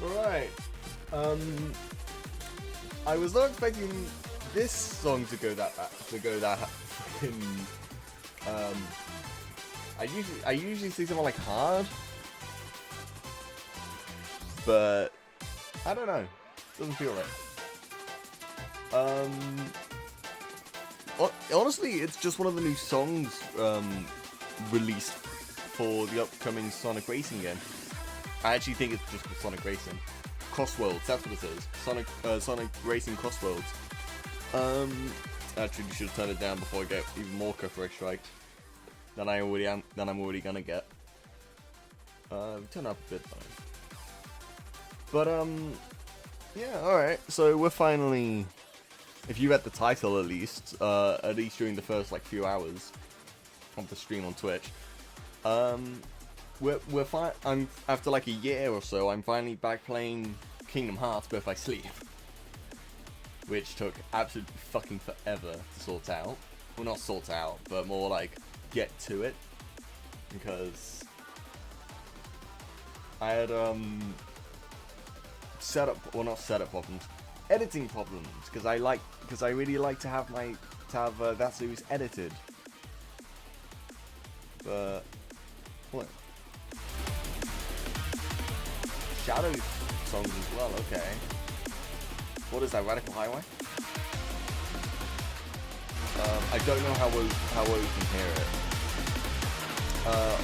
All right. I was not expecting this song to go that fucking. I usually see someone like hard, but I don't know. Doesn't feel right. Honestly, it's just one of the new songs released for the upcoming Sonic Racing game. I actually think it's just for Sonic Racing. Crossworlds, that's what it is. Sonic Racing Crossworlds. Actually, you should have turned it down before I get even more copyright striked than I'm already gonna get. Turn up a bit though. But yeah, alright. So we're finally, if you read the title at least during the first like few hours of the stream on Twitch, we're fine. I'm after like a year or so. I'm finally back playing Kingdom Hearts Birth by Sleep, which took absolutely fucking forever to sort out. Well, not sort out, but more like get to it, because I had not setup problems, editing problems, because I really like to have that series edited. But what? Shadow songs as well. Okay. What is that? Radical Highway? I don't know how well you can hear it.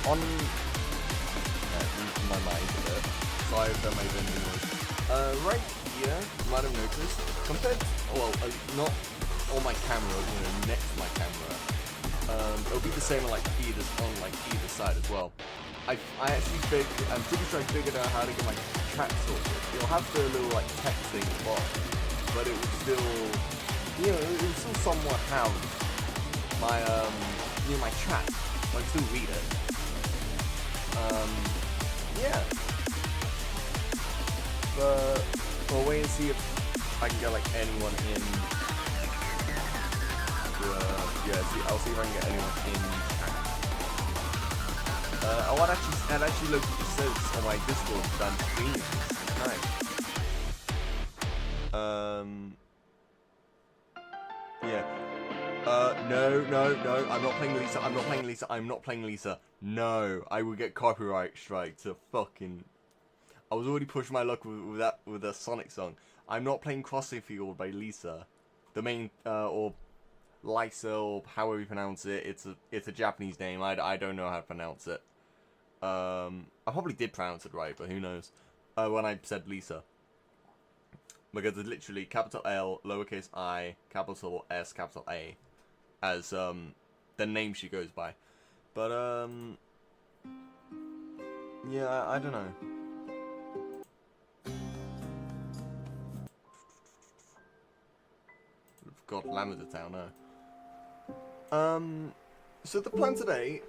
On my mind a bit. Sorry if that may have been noise. Right here, you might have noticed, compared to, not on my camera, next to my camera, it'll be the same on either side as well. I'm pretty sure I figured out how to get my track sorted. You'll have the little text thing at the bottom, but it would still, it would still somewhat have my my track. I can still read it. Yeah. But we'll wait and see if I can get anyone in. I'll see if I can get anyone in. I'd actually look at the says on my Discord done streaming. Nice. Yeah. No. I'm not playing Lisa. No. I would get copyright strike to fucking. I was already pushing my luck with a Sonic song. I'm not playing Crossing Field by Lisa. The main, or Lisa, or however you pronounce it. It's a Japanese name. I don't know how to pronounce it. I probably did pronounce it right, but who knows? When I said Lisa. Because it's literally capital L, lowercase I, capital S, capital A, as the name she goes by. But yeah, I don't know. God, Lamada Town, no. So the plan today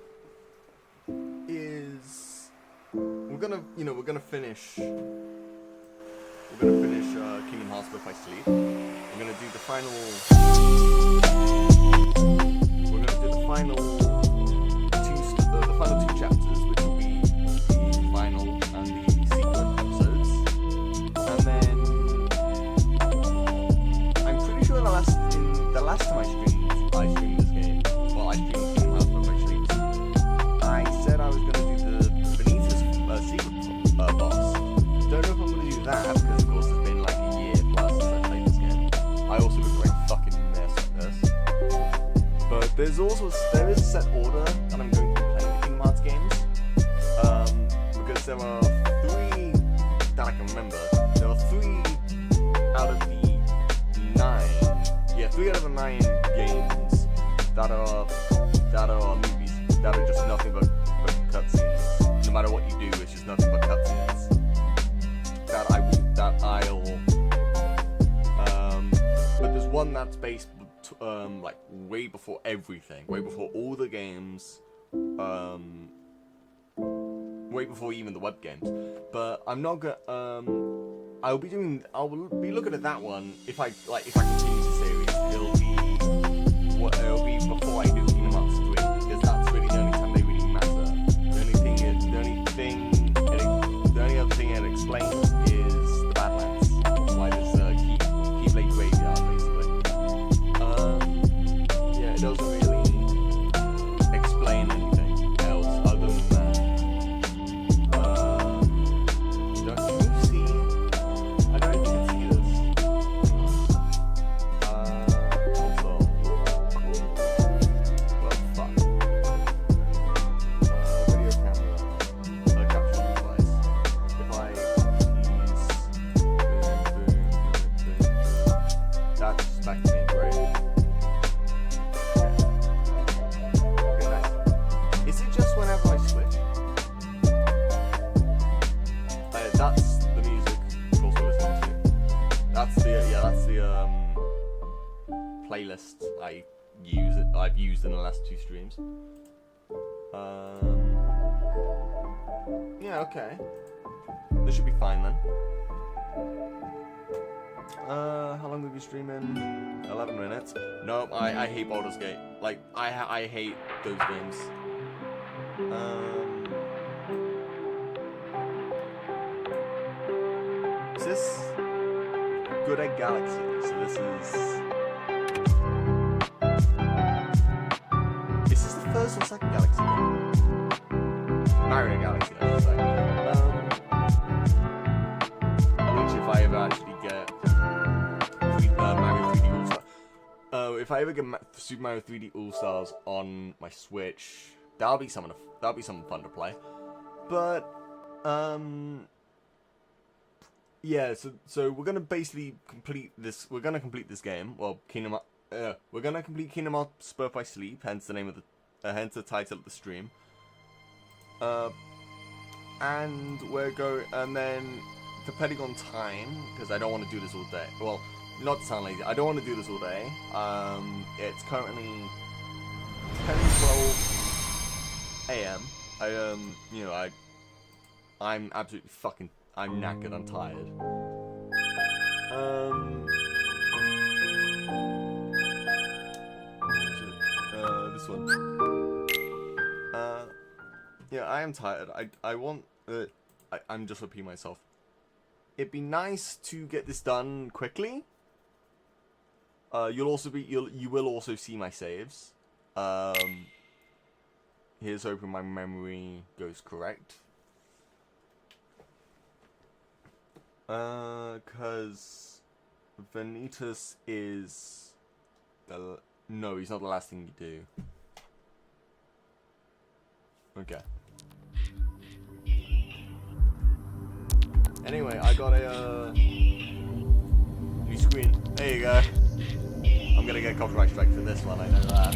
is we're gonna finish Kingdom Hearts Birth by Sleep. We're gonna do the final two chapters, which will be the final and the sequel episodes. And then I'm pretty sure the last time I streamed this game, well, I streamed Kingdom Hearts Birth by Sleep, I said I was gonna do the Benita's secret boss. Don't know if I'm gonna do that, because of course it's been like a year plus since I played this game. I also look like fucking mess at this. But there is a set order that I'm going to be playing the Kingdom Hearts games. Because there are 3 that I can remember. There are 3 out of the 9. Yeah, 3 out of the 9 games that are movies that are just nothing but cutscenes. No matter what you do, it's just nothing but cutscenes. But there's one that's based way before everything, way before all the games, way before even the web games. But I'm not gonna. I will be looking at that one if I continue the series. It'll be before I do Kingdom Hearts 3, because that's really the only time they really matter. The only other thing it explains is the Badlands. I've used in the last 2 streams. Yeah, okay. This should be fine then. How long have we been streaming? 11 minutes. No, I hate Baldur's Gate. Like, I hate those games. Is this Good Egg Galaxy? So this is... Is this the first or second Galaxy game? Mario Galaxy, I should say. Which if I ever actually get Mario 3D All-Stars... if I ever get Super Mario 3D All-Stars on my Switch, that'll be something fun to play. But, yeah, so we're gonna basically complete this. We're gonna complete this game. Well, we're gonna complete Kingdom Hearts Birth by Sleep. Hence the name of the, hence the title of the stream. And and then depending on time, because I don't want to do this all day. Well, not to sound lazy, I don't want to do this all day. It's currently 10:12 a.m. I'm absolutely fucking. I'm knackered, I'm tired. This one. Yeah, I am tired. I'm just repeating myself. It'd be nice to get this done quickly. You will also see my saves. Here's hoping my memory goes correct. Cause Vanitas is no, he's not the last thing you do. Okay. Anyway, I got a new screen. There you go. I'm gonna get a copyright strike for this one, I know that.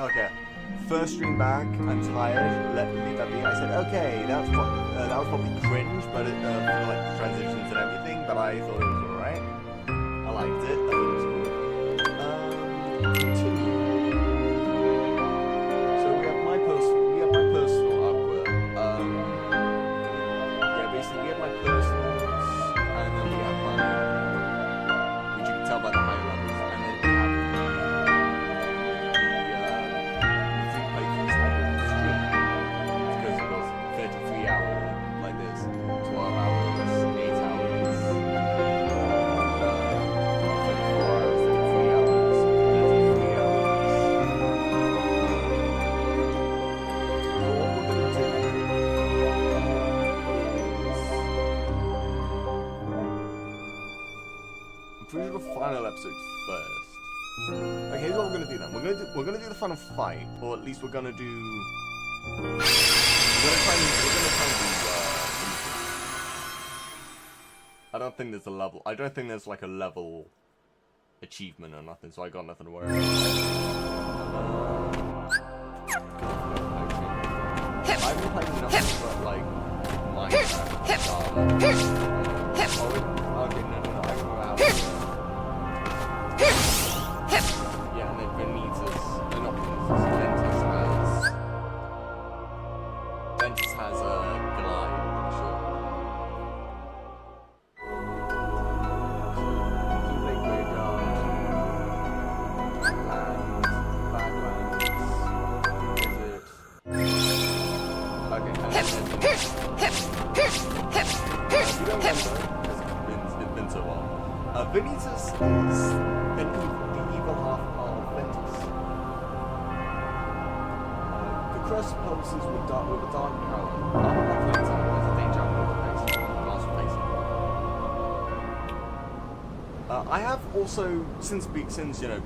okay. First stream back, I'm tired, leave that be. I said, okay, that was probably cringe, but for like transitions and everything, but I thought it was alright. I liked it, I thought it was cool. Continue. So we have my personal artwork. Yeah, basically we have my personals, and then we have my, which you can tell by the higher levels, and then we have final episode first. Okay, here's what we're gonna do then. We're gonna do the final fight, or at least we're gonna do. We're gonna try and do. I don't think there's a level. I don't think there's like a level achievement or nothing, so I got nothing to worry about. I've been playing nothing but like Minecraft. Okay, no, I can remember how. Yeah, and then Ventus, not Ventus has a glide, I'm sure. Keep graveyard, Badlands, Desert. Okay, and then if you don't remember, it's been so long. Ventus is the evil half of Ventus. The crest pulses with a dark power. There's a danger I have also, since you know,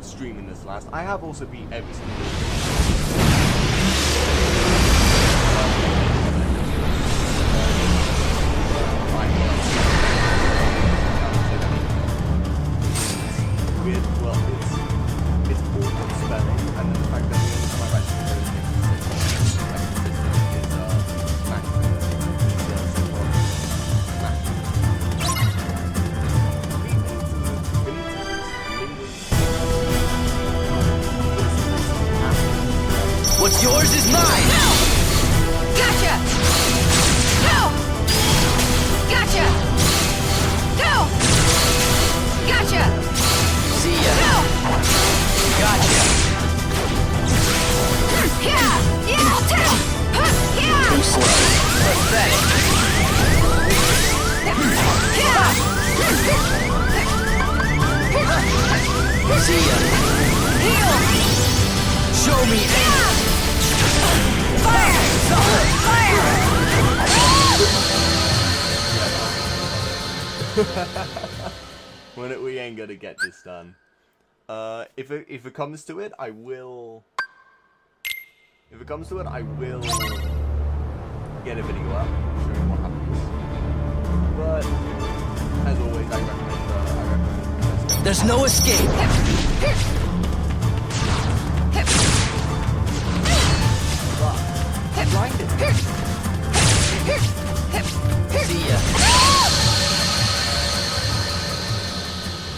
streaming this last, I have also beat every single it's awkward spelling, and then the fact that the only time I've actually heard it What's yours is mine! No! Gotcha! No! Gotcha! No! Gotcha! See ya! No! Gotcha! Yeah! Yeah! Yeah! Too slow. Pathetic. Yeah! See ya! Heal! Show me Yeah! Fire! Fire! we ain't gonna get this done. If it comes to it, I will. If it comes to it, I will get a video up showing what happens. But as always, I recommend. There's no escape. I blinded. See ya.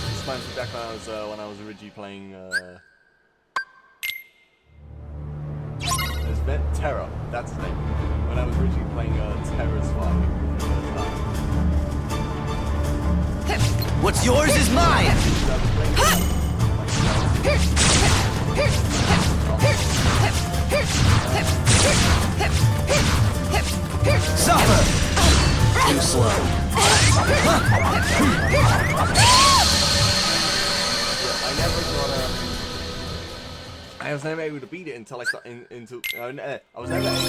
This reminds me back when I was originally playing. There's Terra. That's his name. When I was originally playing Terra's Fight for the first time. What's yours is mine! Suffer! Too slow. I was never able to beat it until I started I was never able to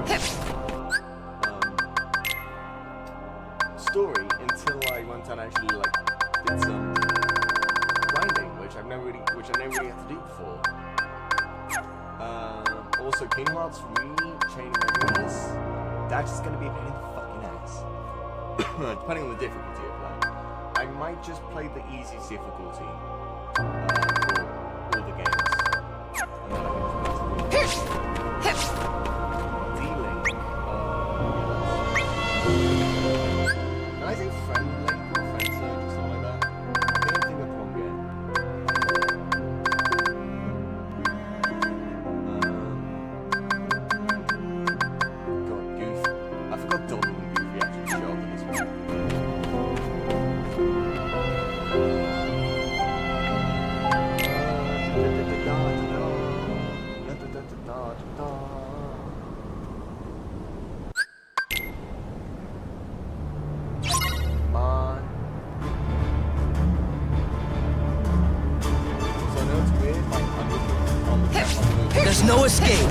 beat story until I went and actually like did some grinding, which I never really had to do before. Also, Kingdom Hearts 3 Chain of Memories, that's just gonna be a pain in the fucking ass. Depending on the difficulty of play. I might just play the easiest difficulty for escape.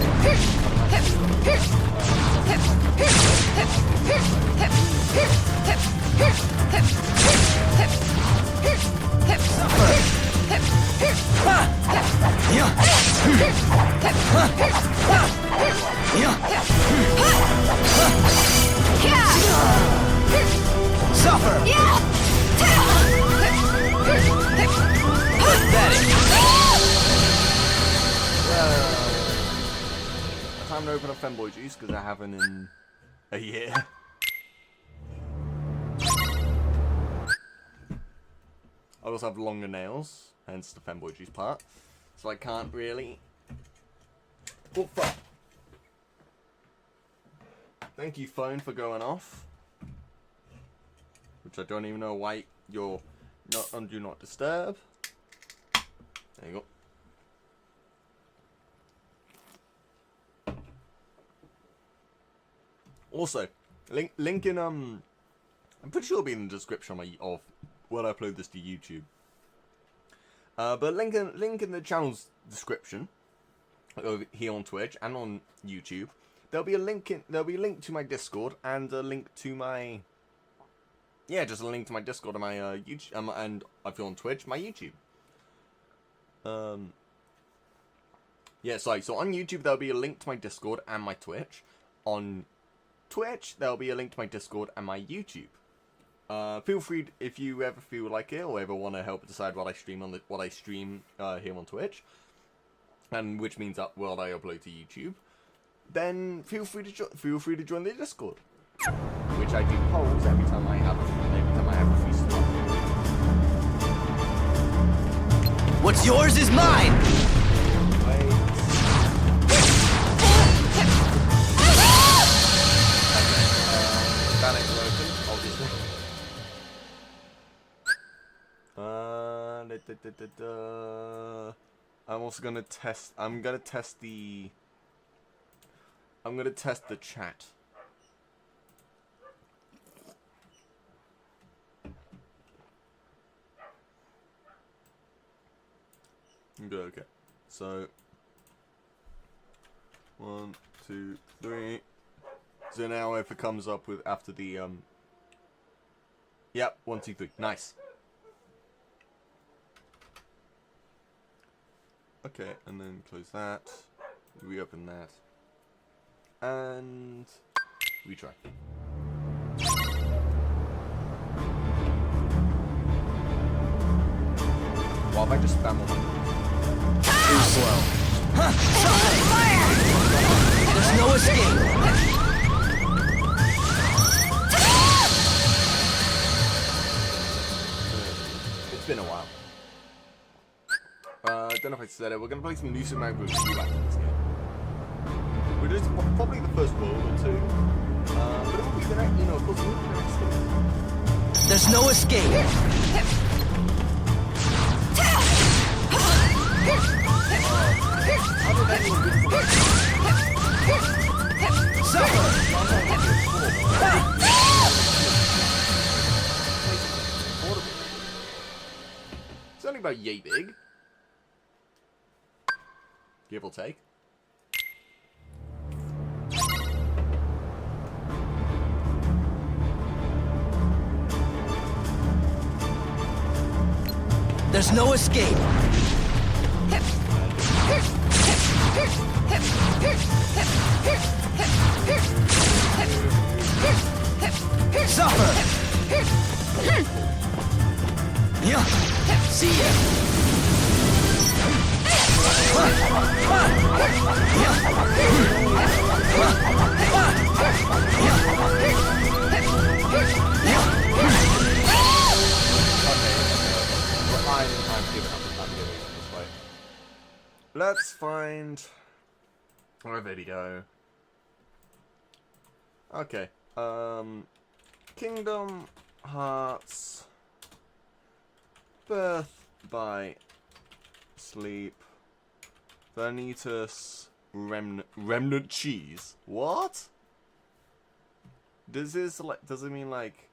Suffer. Time to open up Femboy Juice because I haven't in a year. I also have longer nails, hence the Femboy Juice part. So I can't really. Oh fuck! Thank you, phone, for going off. Which I don't even know why you're not on Do Not Disturb. There you go. Also, link in I'm pretty sure it'll be in the description of when I upload this to YouTube. But link in the channel's description over here on Twitch and on YouTube. There'll be a link to my Discord and a link to my just a link to my Discord and my YouTube and if you're on Twitch, my YouTube. So on YouTube there'll be a link to my Discord and my Twitch. On Twitch, there'll be a link to my Discord and my YouTube. Feel free if you ever feel like it or ever want to help decide what I stream here on Twitch, and which means that what I upload to YouTube. Then feel free to join the Discord, which I do polls every time I have a free slot. What's yours is mine. I'm also gonna test. I'm gonna test the chat. Okay. So 1, 2, 3. So now if it comes up with after the Yep, 1, 2, 3. Nice. Okay, and then close that. Reopen that. And retry. Well, if I just spam on Too slow. Fire! There's no escape. It's been a while. I don't know if I said it. We're gonna play some new Super Mario Bros. U after this game. We're just probably the first world or two. But it will be the next, of course, it will be the next game. There's no escape. Suffer. It's only about yay big. Give or take. There's no escape. Suffer. Yeah. See ya. I'm giving up this fight. Let's find our video. Okay. Kingdom Hearts Birth by Sleep Vanitas Remnant Cheese. What? Does it mean like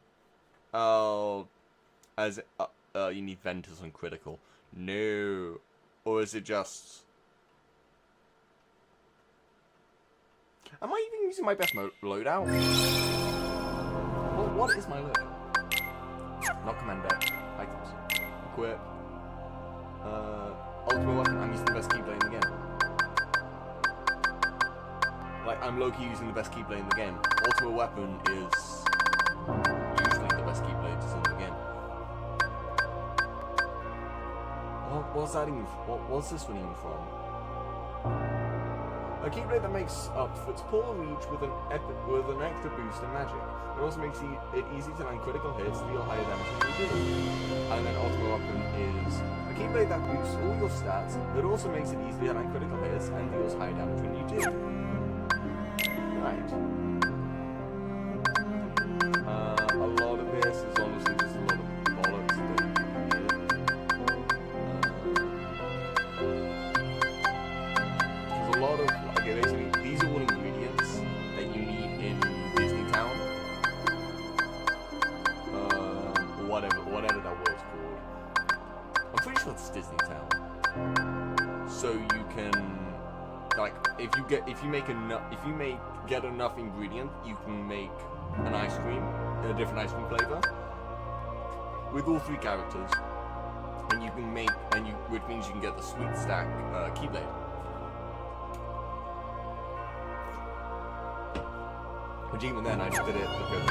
as you need Ventus on critical? No. Or is it just Am I even using my best loadout? Well, what is my loadout? Not command deck. Items. Equip. Ultimate weapon. I'm using the best keyblade in the game. Like, I'm low-key using the best keyblade in the game. Ultimate weapon is usually the best keyblades in the game. What's that even? What's this one even from? A keyblade that makes up for its poor reach with an extra boost in magic. It also makes it easy to land critical hits, deal higher damage than you do. And then ultimate weapon is a keyblade that boosts all your stats, but also makes it easy to land critical hits and deals high damage when you do. Right. A lot of this is honestly just a lot of bollocks that you can hear. There's a lot of, okay, basically, these are all ingredients that you need in Disney Town. Whatever that word's called. I'm pretty sure it's Disney Town. So you can, like, if you get enough ingredient, you can make an ice cream, a different ice cream flavor, with all 3 characters, and you can make, which means you can get the sweet stack keyblade. Which even then, I just did it because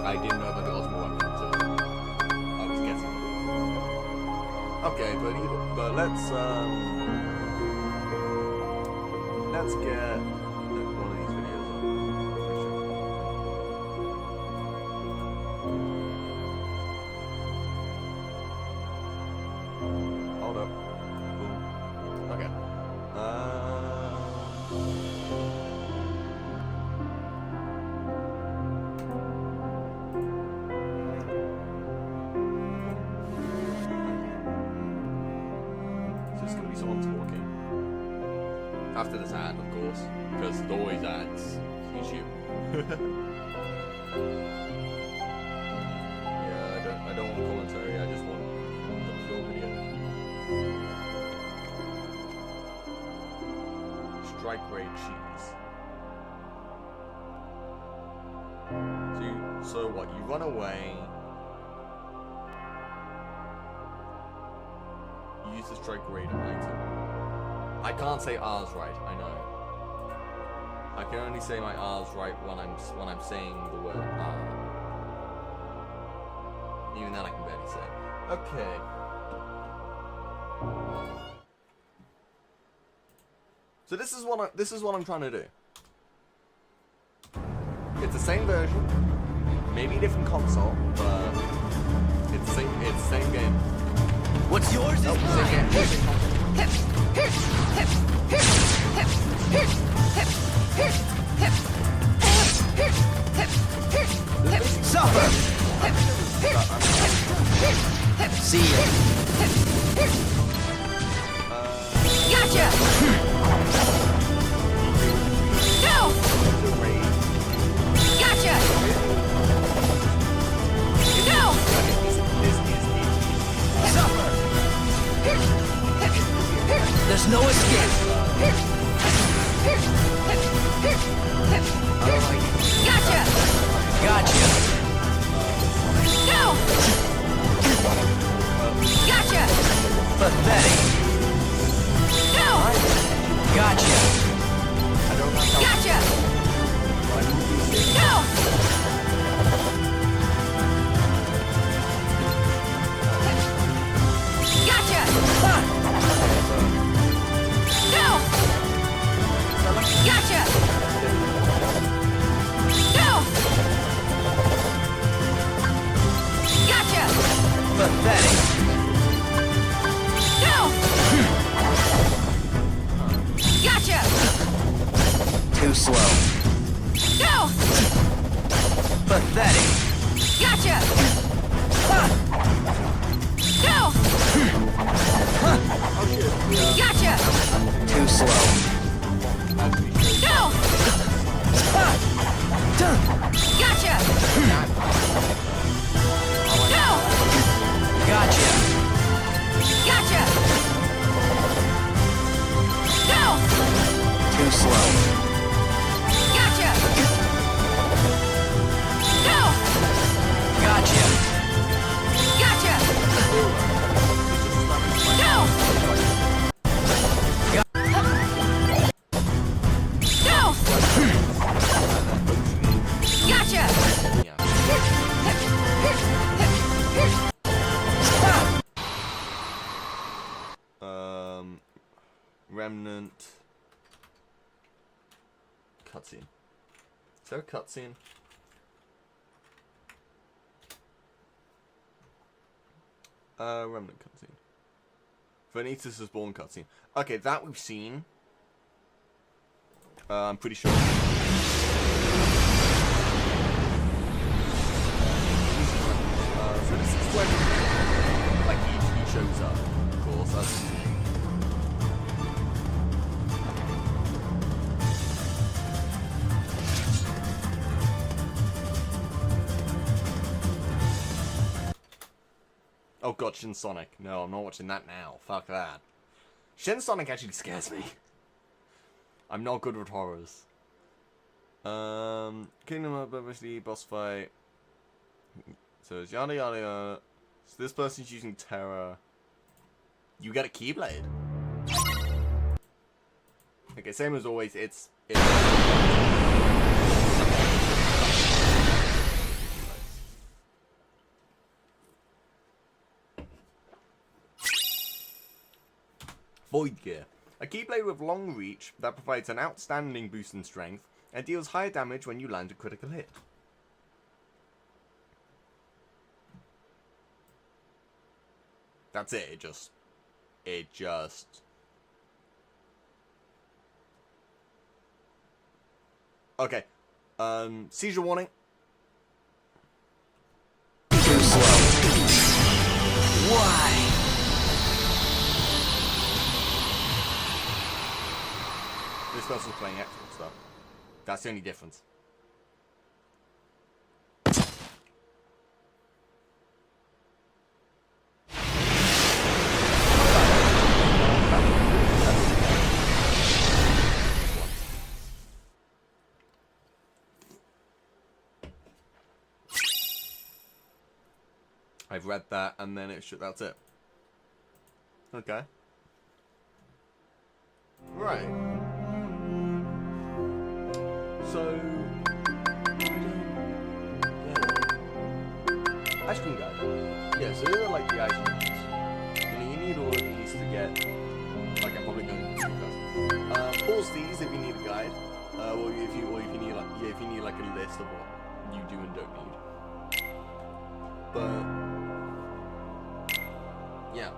I didn't know about the ultimate weapon until I was getting it. Okay, but let's get one of these videos up. Hold up. Boom. Okay. So it's gonna be someone talking. After this ad, of course, because it always ads. YouTube. Yeah, I don't want commentary. I just want the pure video. Strike rate cheese. So what? You run away. You use the strike rate item. I can't say R's right, I know. I can only say my R's right when I'm saying the word R. Even then I can barely say. Okay. So this is what I'm trying to do. It's the same version, maybe a different console, but it's the same game. What's yours is Same mine. game, same console. Suffer. See ya. Gotcha! Go! Gotcha! Go! Suffer. There's no escape. Gotcha! Gotcha. Go! Gotcha! Pathetic. Go! Gotcha. Gotcha! Go! Gotcha! Ha! Go! Gotcha! Go! Gotcha! Pathetic. Go! Gotcha! Too slow. Go! Pathetic. Gotcha! Ha! Go! Gotcha! Too slow. Go! Ha! Duh. Gotcha! Go! Gotcha. Gotcha! Go! Too slow. Remnant cutscene. Is there a cutscene? Remnant cutscene. Vanitas is born cutscene. Okay, that we've seen. I'm pretty sure. So this is when, like, he shows up, of course. That's... Oh god, Shin Sonic. No, I'm not watching that now. Fuck that. Shin Sonic actually scares me. I'm not good with horrors. Kingdom of Obviously, boss fight. So it's yada yada yada. So this person's using Terra. You get a Keyblade. Okay, same as always, it's Void Gear. A Keyblade with long reach that provides an outstanding boost in strength and deals higher damage when you land a critical hit. That's it, it just... Okay, seizure warning. Too slow. Why? This person's playing Xbox though. That's the only difference. I've read that, and then that's it. Okay. Right. So... yeah. Ice cream guide. Yeah, so they're like the ice creams. You need all of these to get... Like, I'm probably going to do that. Pause these if you need a guide. Or if you need like... Yeah, if you need like a list of what you do and don't need. But... yeah.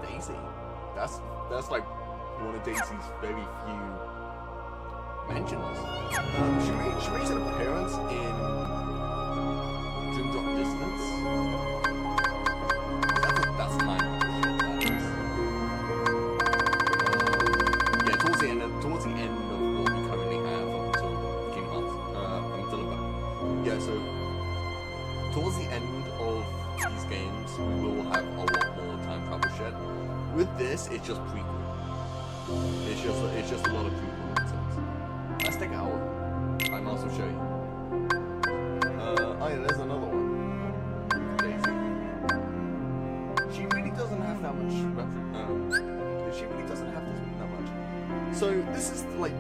Daisy. That's like one of Daisy's very few mentions. She makes an appearance in Dream Drop Distance. That's time. Towards the end of what we currently have up until Kingdom Hearts, yeah, so towards the end of these games, we will have a lot more time travel shit. With this, it's just prequel. It's just a lot of prequel nonsense. Let's take an hour. I might as well show you. Oh yeah, there's another one. Daisy. She really doesn't have that much. She really doesn't have that much. So this is like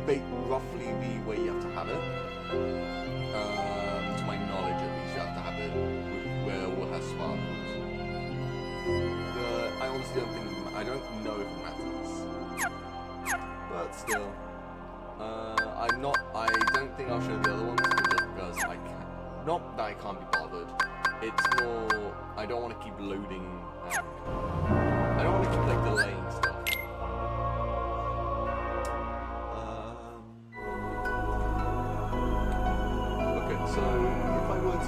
roughly the way you have to have it. To my knowledge, at least, you have to have it where it will have sparkles. I honestly don't think I don't know if it matters, but still, I don't think I'll show the other ones just because I can't. Not that I can't be bothered. It's more I don't want to keep loading. I don't want to keep like delaying stuff. So, if I were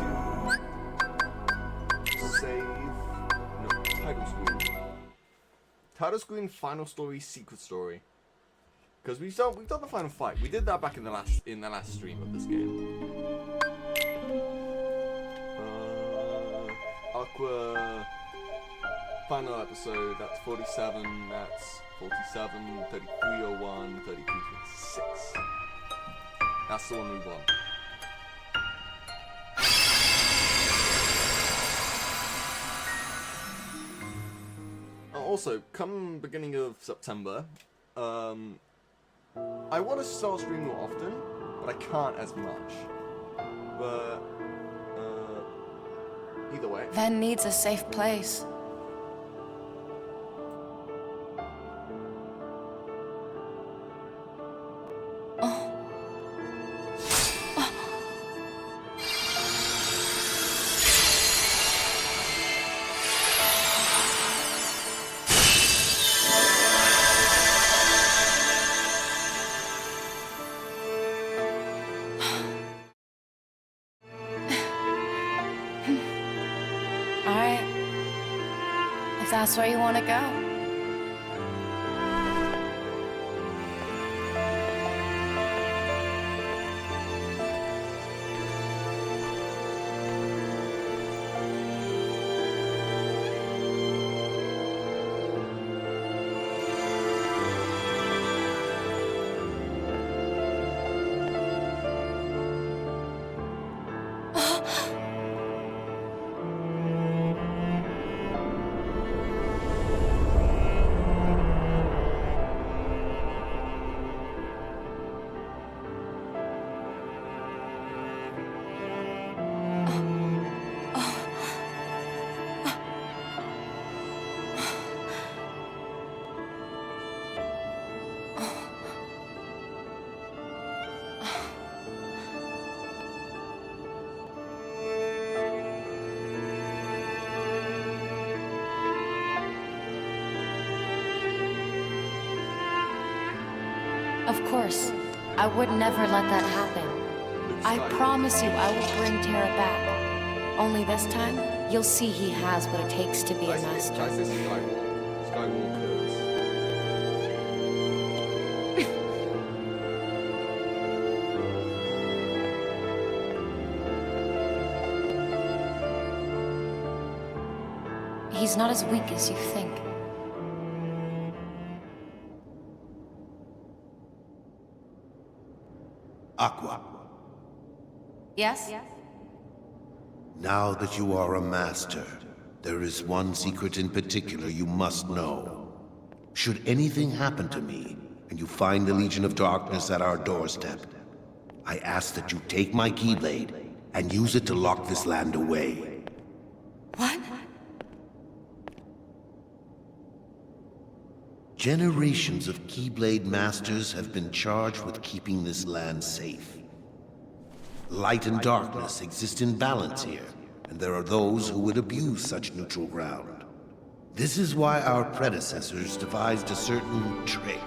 to save... No, title screen, final story, secret story. Because we've done the final fight. We did that back in the last stream of this game. Aqua... Final episode, that's 47, that's 47, 3301, 3326. That's the one we won. Also, come beginning of September, I want to start streaming more often, but I can't as much. But, either way. Ven needs a safe place. Alright. If that's where you want to go. Of course, I would never let that happen. I promise you I will bring Terra back. Only this time, you'll see he has what it takes to be a master. I say Skywalkers. He's not as weak as you think. Aqua, Yes? now that you are a master, there is one secret in particular you must know. Should anything happen to me, and you find the Legion of Darkness at our doorstep, I ask that you take my Keyblade and use it to lock this land away. What? Generations of Keyblade Masters have been charged with keeping this land safe. Light and darkness exist in balance here, and there are those who would abuse such neutral ground. This is why our predecessors devised a certain trick.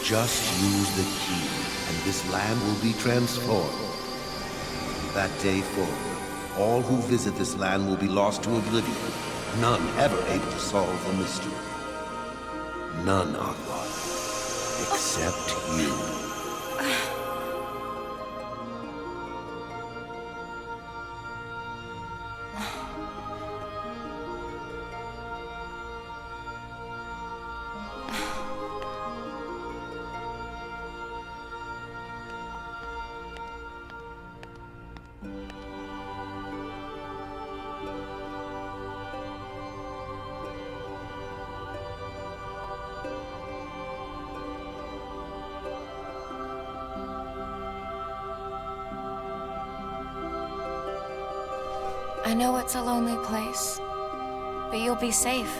Just use the key, and this land will be transformed. From that day forward, all who visit this land will be lost to oblivion, none ever able to solve the mystery. None, Aqua, except you. I know it's a lonely place, but you'll be safe.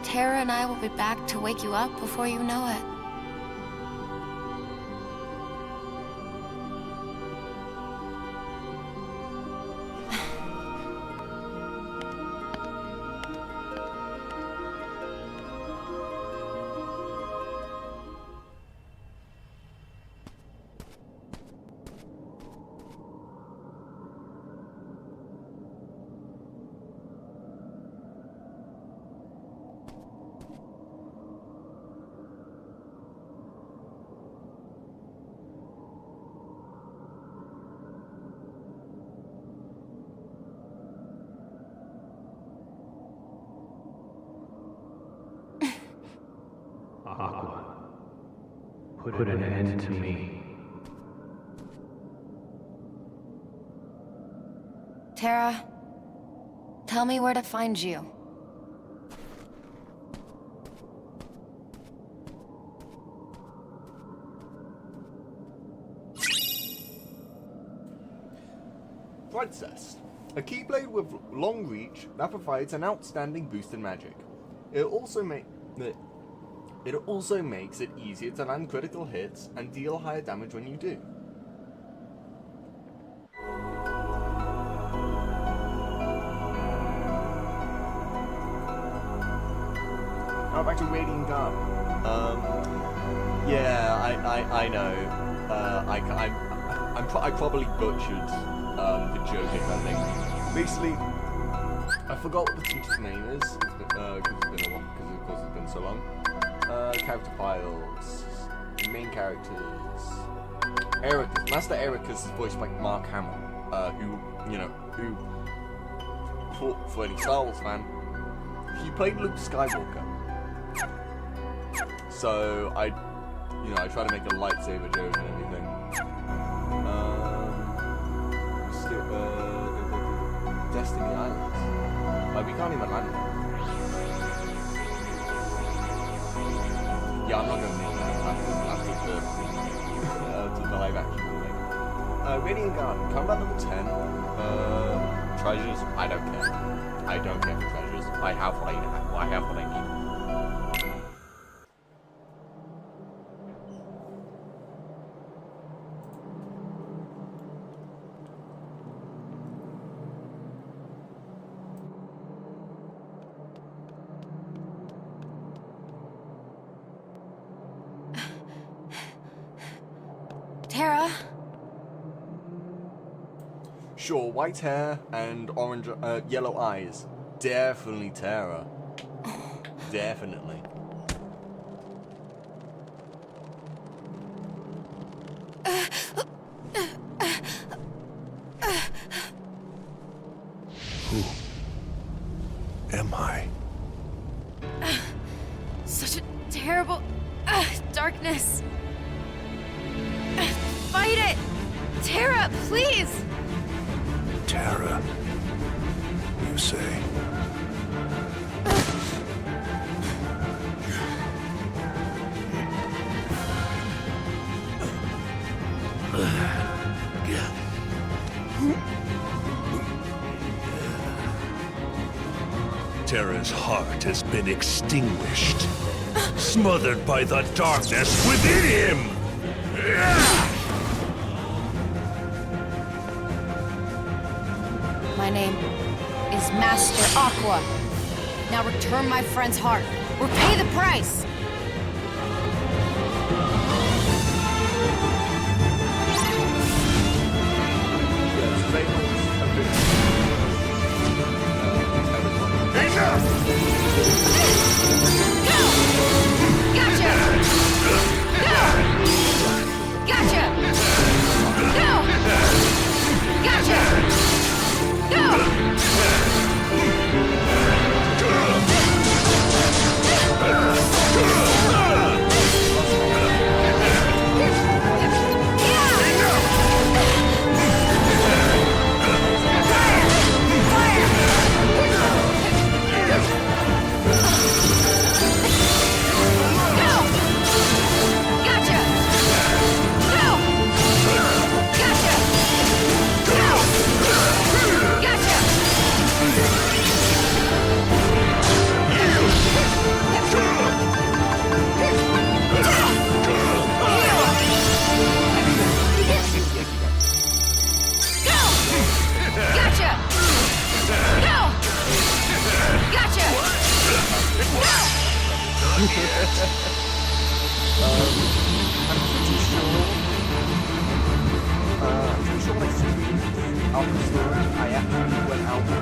Terra and I will be back to wake you up before you know it. Aqua, put an end to me. Terra, tell me where to find you. Princess. A Keyblade with long reach that provides an outstanding boost in magic. It also makes it easier to land critical hits and deal higher damage when you do. Now back to Radiant Guard. Yeah, I know. I probably butchered the joke if I think. Basically, I forgot what the teacher's name is because it's been so long. Character files, main characters. Ericus, Master Ericus is voiced by Mark Hamill, who for any Star Wars fan, he played Luke Skywalker. So I try to make a lightsaber joke and everything. Destiny Islands. Like, we can't even land there. Yeah, I'm not going to make that after the live action movie. Radiant Garden, combat number 10. Treasures, I don't care. I don't care for treasures. I have what I need. Terra? Sure, white hair and yellow eyes. Definitely Terra. Definitely. Who am I? Such a terrible darkness. Fight it! Terra, please! Terra, you say? Terra's heart has been extinguished, smothered by the darkness within him! My name is Master Aqua. Now return my friend's heart. Repay the price! Enough! Go! Gotcha! Go! Gotcha! Go! Gotcha! Go!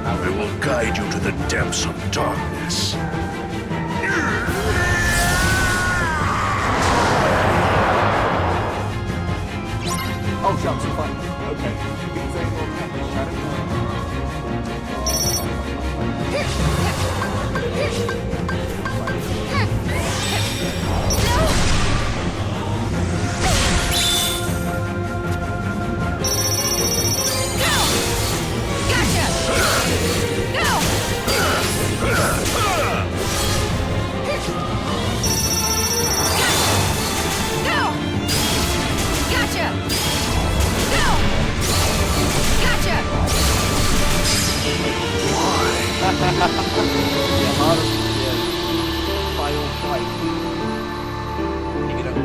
I will guide you to the depths of darkness. Oh, shots are fine. Okay. These Xehanort patches shadow.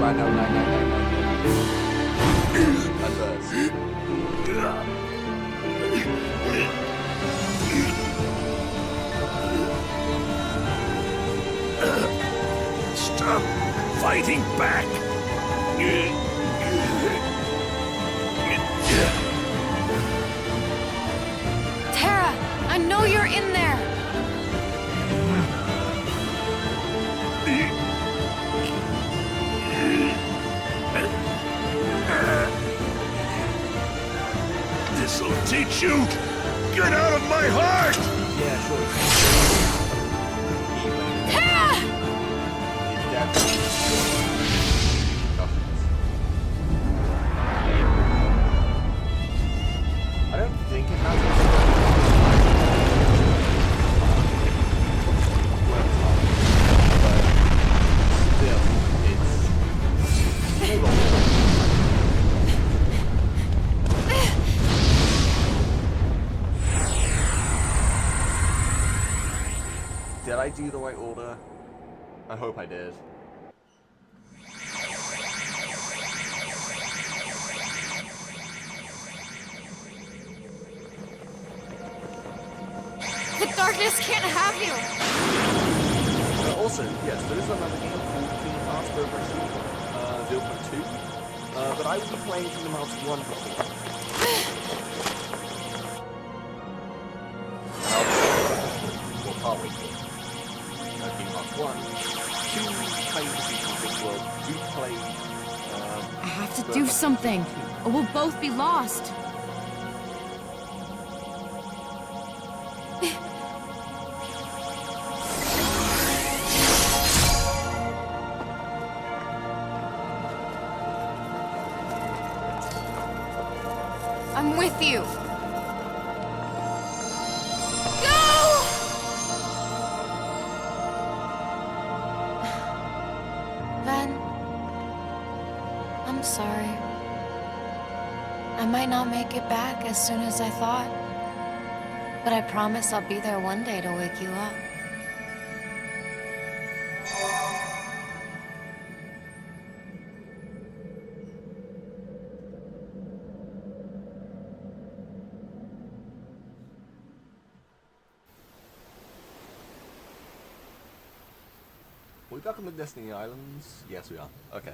right, no. At first. Stop fighting back! Tara, I know you're in there. This'll teach you! Get out of my heart! Yeah, sure. Tara! He's dead. I don't think it matters. Did I do the right order? I hope I did. The darkness can't have you. Also, yes, there is another game called Kingdom Hearts Progression 0.2, but I will be playing Kingdom Hearts 1 before. Well, partly. Kingdom Hearts 1. 2 play the sequels, well, do play... I have to do something, or we'll both be lost. I'm with you. Go! Ben, I'm sorry. I might not make it back as soon as I thought, but I promise I'll be there one day to wake you up. Are we back on the Destiny Islands? Yes, we are. Okay.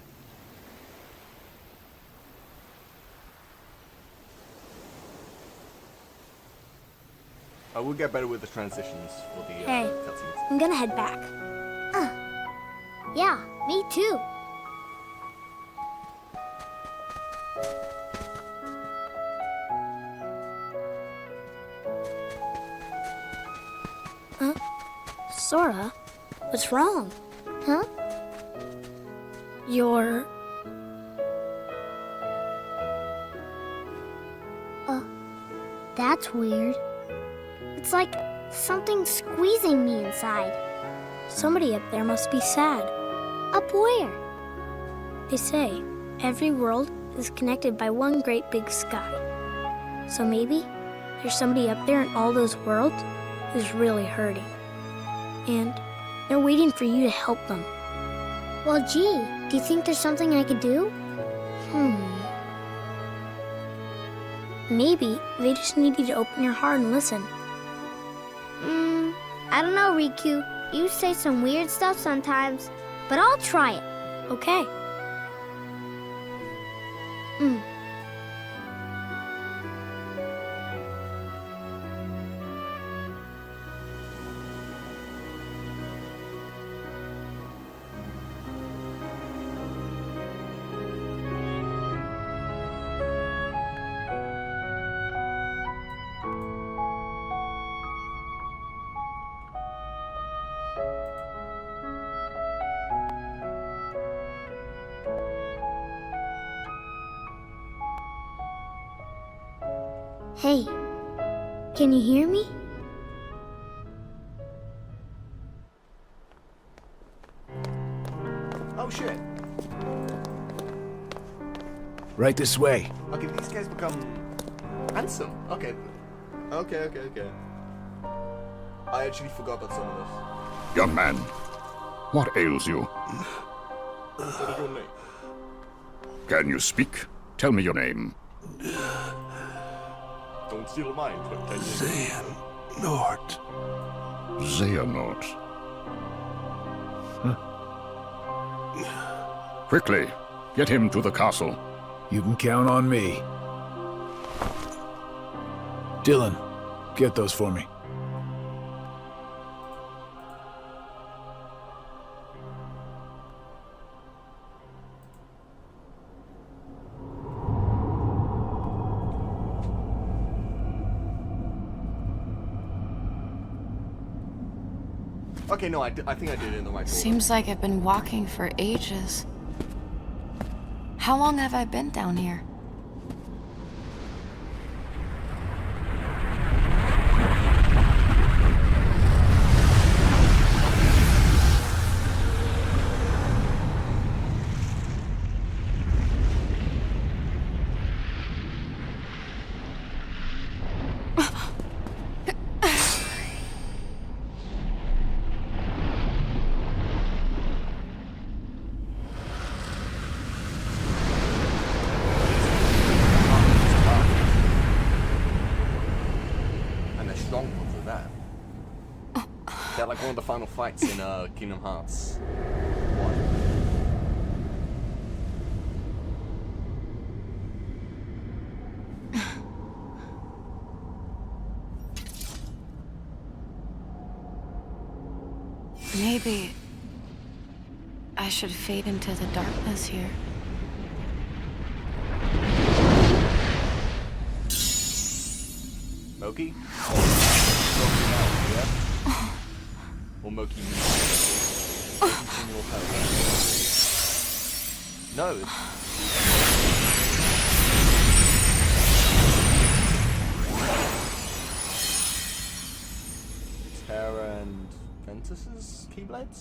I will get better with the transitions for the Hey. cutscenes. I'm gonna head back. Yeah, me too. Huh? Sora? What's wrong? Huh? You're... That's weird. It's like something's squeezing me inside. Somebody up there must be sad. Up where? They say every world is connected by one great big sky. So maybe there's somebody up there in all those worlds who's really hurting. And they're waiting for you to help them. Well, gee, do you think there's something I could do? Maybe they just need you to open your heart and listen. I don't know, Riku. You say some weird stuff sometimes, but I'll try it. Okay. Hey, can you hear me? Oh shit! Right this way. Okay, these guys become handsome. Okay. Okay. I actually forgot about some of this. Young man, what ails you? What is your name? Can you speak? Tell me your name. Don't steal mine, Xehanort. Xehanort. Quickly, get him to the castle. You can count on me. Dylan, get those for me. Okay, no, I think I did it in the right order. Seems like I've been walking for ages. How long have I been down here? Strong ones at that. They're like one of the final fights in Kingdom Hearts 1. Maybe I should fade into the darkness here. Moki? Moki now, yeah? Or Moki me? Moki in your home. No. Terra and Ventus's Keyblades?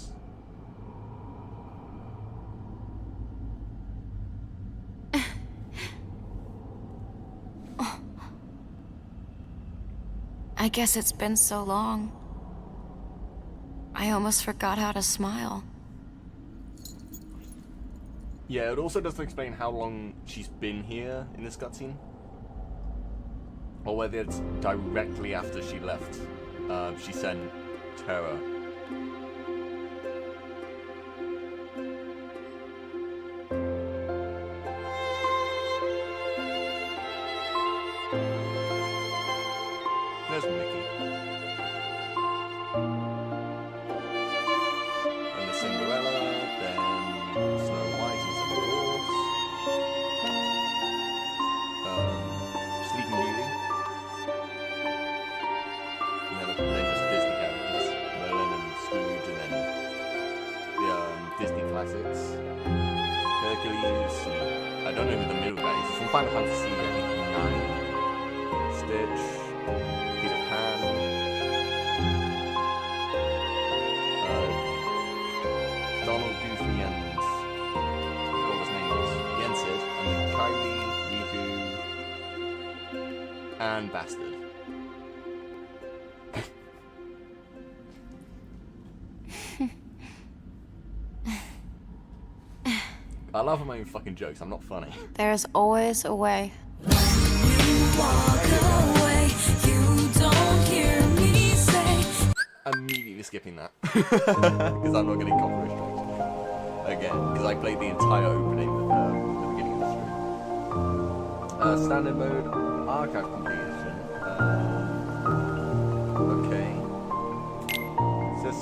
I guess it's been so long. I almost forgot how to smile. Yeah, it also doesn't explain how long she's been here in this cutscene. Or whether it's directly after she left. She sent Terra. There's Mickey. And the Cinderella, then Snow White and some dwarfs. Sleeping Beauty. And then just Disney characters. Merlin and Scrooge, and then the Disney classics. Hercules. I don't know who the middle guy is. It's from Final Fantasy, I think, 9. Stitch. Peter Pan, Donald, Goofy, and what his name was, Yensid, and then Kylie, Riku, and Bastard. I laugh at my own fucking jokes. I'm not funny. There's always a way. Immediately skipping that because I'm not getting copyright strikes again because I played the entire opening at the beginning of the stream. Standard mode, archive completion. Okay. Is this?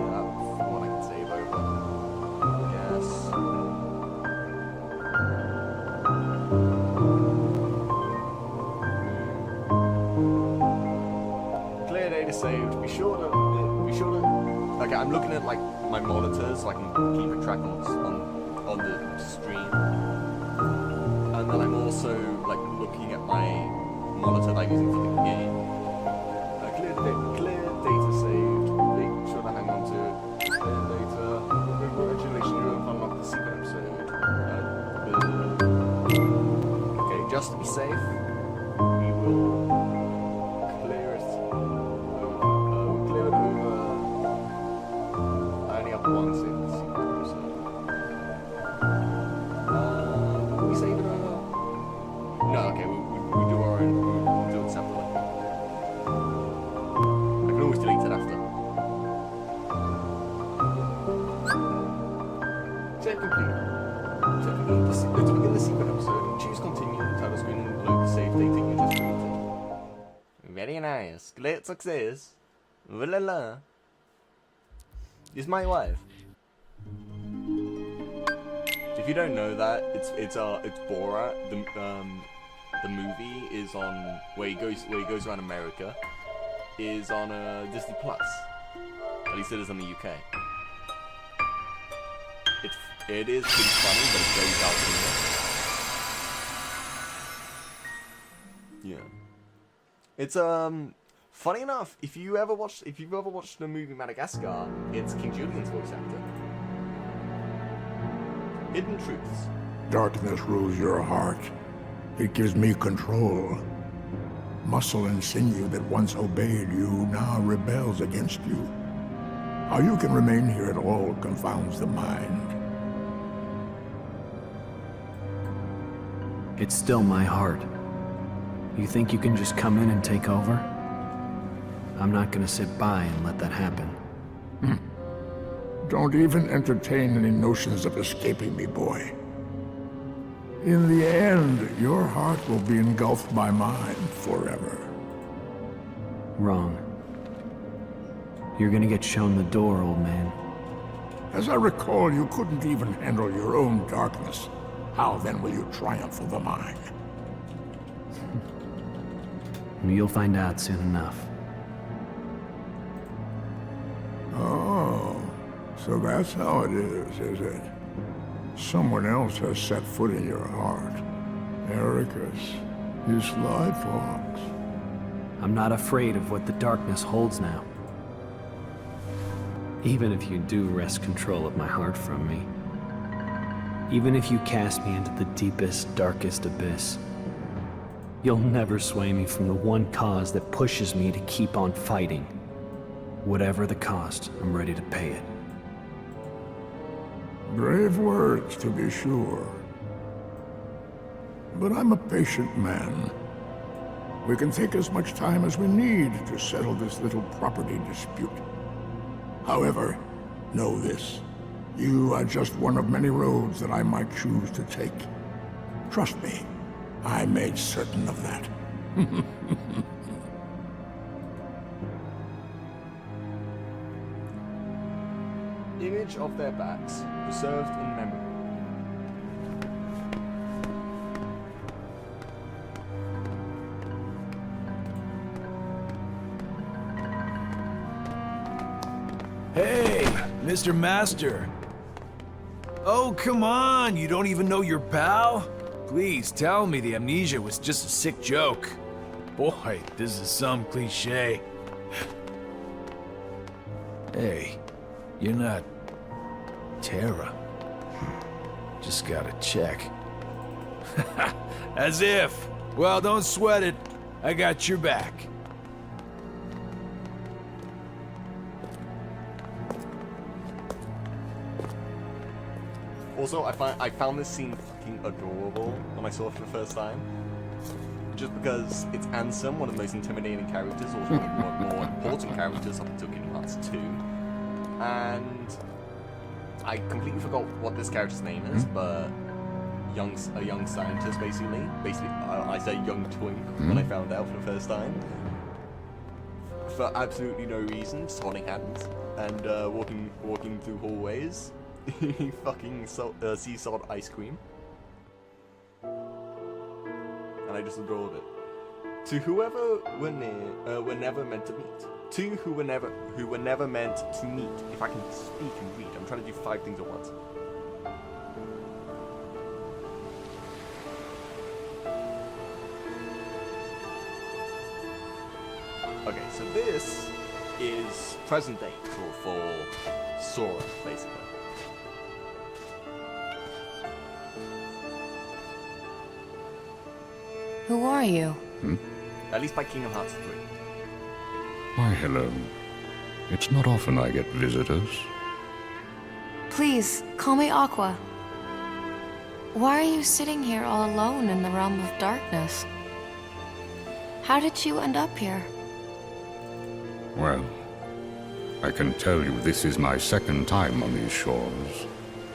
Yeah, that's one I can save over. Yes. Clear data saved. Be sure to. Okay, I'm looking at like my monitors so I can keep a track on the stream, and then I'm also like looking at my monitor that I'm using for the game. Clear data saved. Make sure to hang on to it. Clear data. Congratulations, you have unlocked the secret episode. Okay, just to be safe, we will clear it over. I only have complete. To begin the secret episode, choose continue on the title screen and load the save data you just created. Very nice. Great success. La la. Is my wife. If you don't know that, it's Borat. The movie is on where he goes around America. Is on Disney Plus. At least it is in the UK. It is pretty funny, but it's very dark humor. Yeah. It's funny enough, if you've ever watched the movie Madagascar, it's King Julian's voice actor. Hidden Truths. Darkness rules your heart. It gives me control. Muscle and sinew that once obeyed you now rebels against you. How you can remain here at all confounds the mind. It's still my heart. You think you can just come in and take over? I'm not gonna sit by and let that happen. Don't even entertain any notions of escaping me, boy. In the end, your heart will be engulfed by mine forever. Wrong. You're gonna get shown the door, old man. As I recall, you couldn't even handle your own darkness. How then will you triumph over mine? You'll find out soon enough. Oh, so that's how it is it? Someone else has set foot in your heart. Ericus, you sly fox. I'm not afraid of what the darkness holds now. Even if you do wrest control of my heart from me. Even if you cast me into the deepest, darkest abyss. You'll never sway me from the one cause that pushes me to keep on fighting. Whatever the cost, I'm ready to pay it. Brave words, to be sure. But I'm a patient man. We can take as much time as we need to settle this little property dispute. However, know this. You are just one of many roads that I might choose to take. Trust me, I made certain of that. Image of their backs, preserved in memory. Hey, Mr. Master. Oh, come on! You don't even know your pal? Please tell me the amnesia was just a sick joke. Boy, this is some cliche. Hey, you're not... Terra. Just gotta check. As if! Well, don't sweat it. I got your back. Also, I found this scene fucking adorable when I saw it for the first time. Just because it's Ansem, one of the most intimidating characters, also one of the more important characters up until Kingdom Hearts 2. And I completely forgot what this character's name is, but a young scientist, basically. I said young twink when I found out for the first time. For absolutely no reason, just holding hands and walking through hallways. Fucking sea salt ice cream, and I just adored it. To whoever we're never meant to meet. To who were never meant to meet. If I can speak and read, I'm trying to do 5 things at once. Okay, so this is present day for Sora, basically. Who are you? At least by Kingdom Hearts 3. Why, hello. It's not often I get visitors. Please, call me Aqua. Why are you sitting here all alone in the realm of darkness? How did you end up here? Well, I can tell you this is my second time on these shores.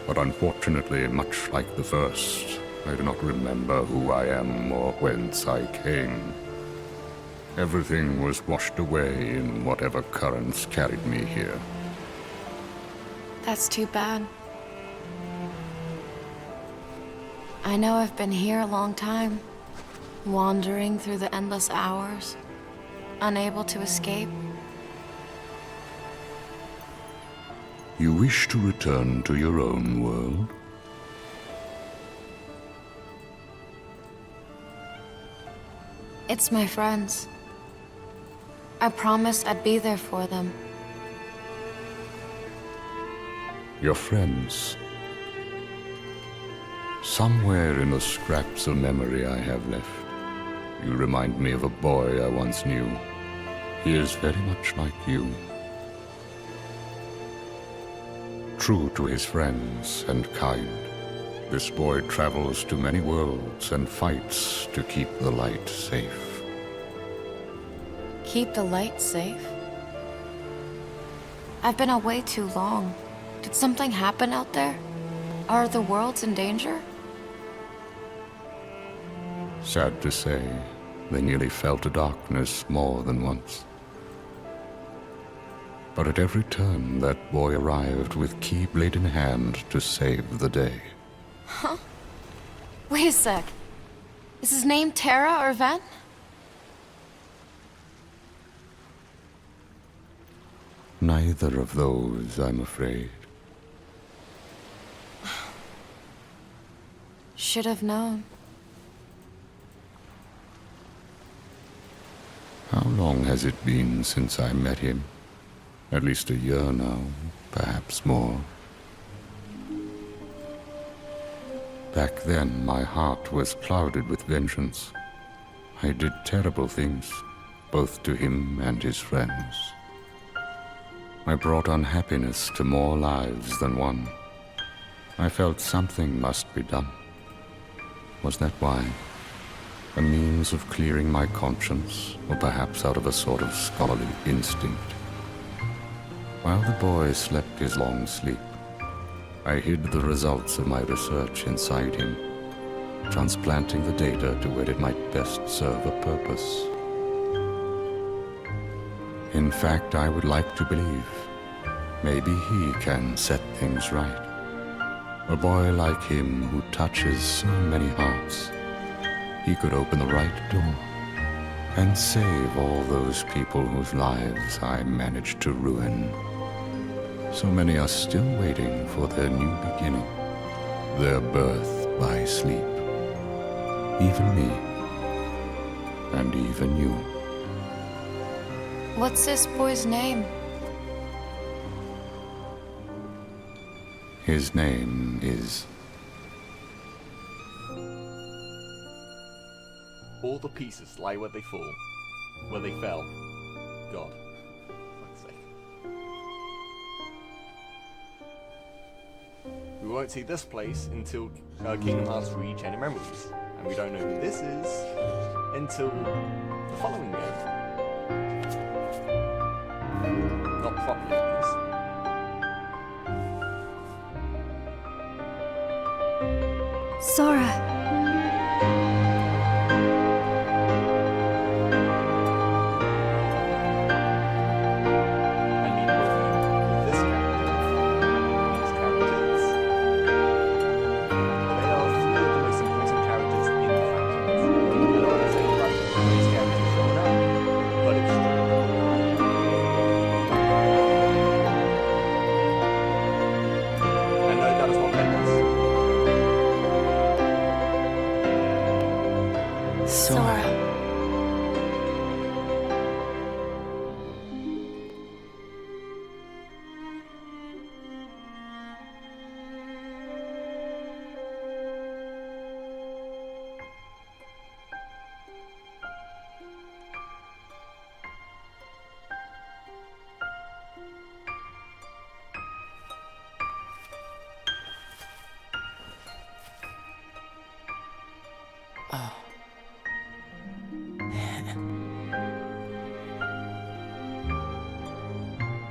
But unfortunately, much like the first, I do not remember who I am or whence I came. Everything was washed away in whatever currents carried me here. That's too bad. I know I've been here a long time, wandering through the endless hours, unable to escape. You wish to return to your own world? It's my friends. I promised I'd be there for them. Your friends? Somewhere in the scraps of memory I have left, you remind me of a boy I once knew. He is very much like you. True to his friends and kind, this boy travels to many worlds and fights to keep the light safe. Keep the light safe? I've been away too long. Did something happen out there? Are the worlds in danger? Sad to say, they nearly fell to darkness more than once. But at every turn, that boy arrived with keyblade in hand to save the day. Huh? Wait a sec. Is his name Terra or Ven? Neither of those, I'm afraid. Should have known. How long has it been since I met him? At least a year now, perhaps more. Back then, my heart was clouded with vengeance. I did terrible things, both to him and his friends. I brought unhappiness to more lives than one. I felt something must be done. Was that why? A means of clearing my conscience, or perhaps out of a sort of scholarly instinct? While the boy slept his long sleep, I hid the results of my research inside him, transplanting the data to where it might best serve a purpose. In fact, I would like to believe maybe he can set things right. A boy like him who touches so many hearts, he could open the right door and save all those people whose lives I managed to ruin. So many are still waiting for their new beginning, their birth by sleep. Even me, and even you. What's this boy's name? His name is... All the pieces lie where they fall, where they fell. God, fuck's sake. We won't see this place until Kingdom Hearts reach Any Memories, and we don't know who this is until the following game. Not properly, at least. Sora.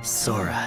Sora.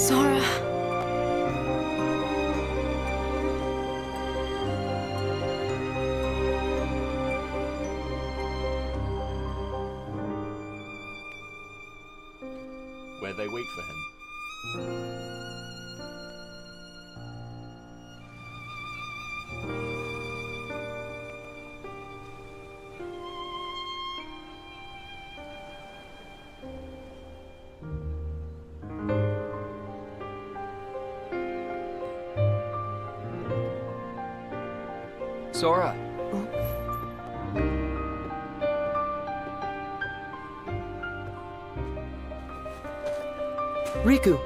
Sora. Where they wait for him. Sora. Riku.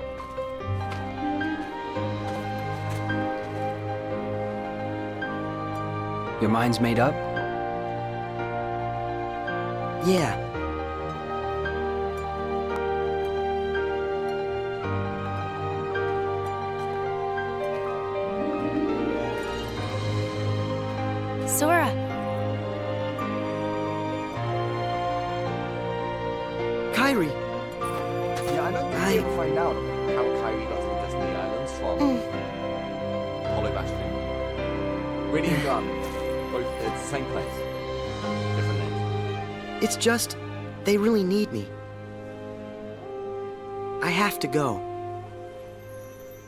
Your mind's made up? Yeah. Sora. Kairi. Yeah, I don't think we ever find out how Kairi got to the Destiny Islands from Hollow Bastion. Radiant Garden. Both, it's the same place. Different names. It's just, they really need me. I have to go.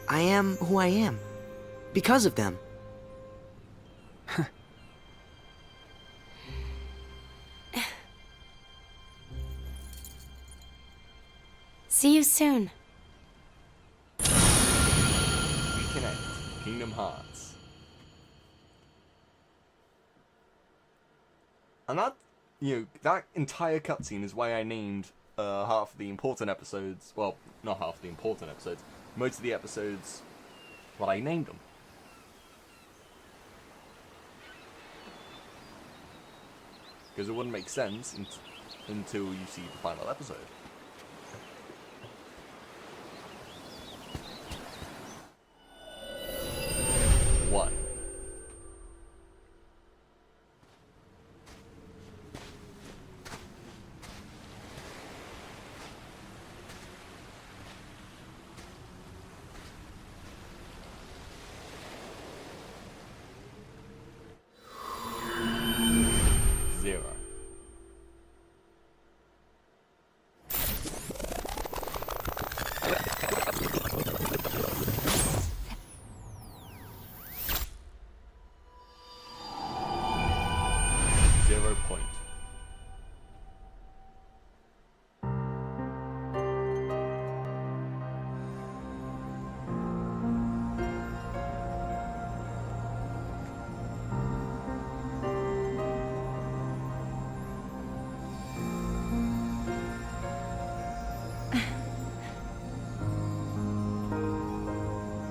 I am who I am. Because of them. See you soon. Reconnect. Kingdom Hearts. And that, that entire cutscene is why I named half of the important episodes, well, not half of the important episodes, most of the episodes, what I named them. Because it wouldn't make sense until you see the final episode. One. Zero. Point.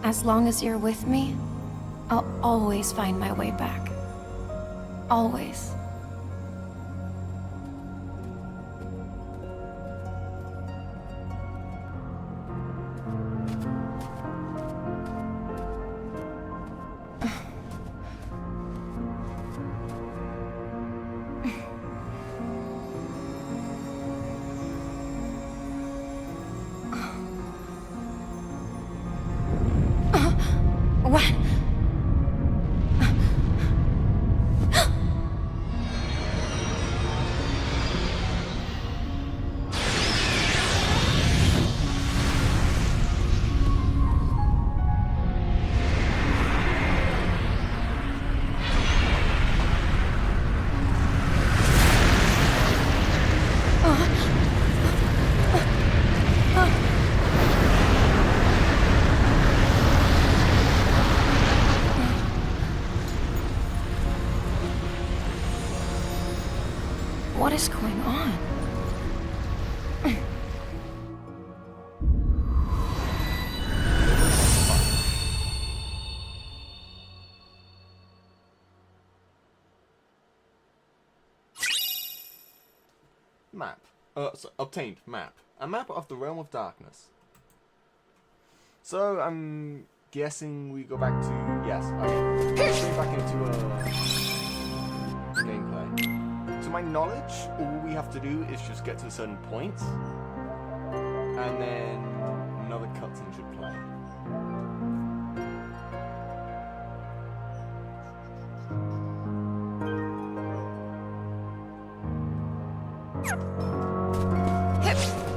As long as you're with me, I'll always find my way back. Always. What? What is going on? Map. Obtained. Map. A map of the Realm of Darkness. So, I'm guessing we go back to... Yes, okay. Let's go back into gameplay. To my knowledge, all we have to do is just get to a certain point, and then another cutscene should play.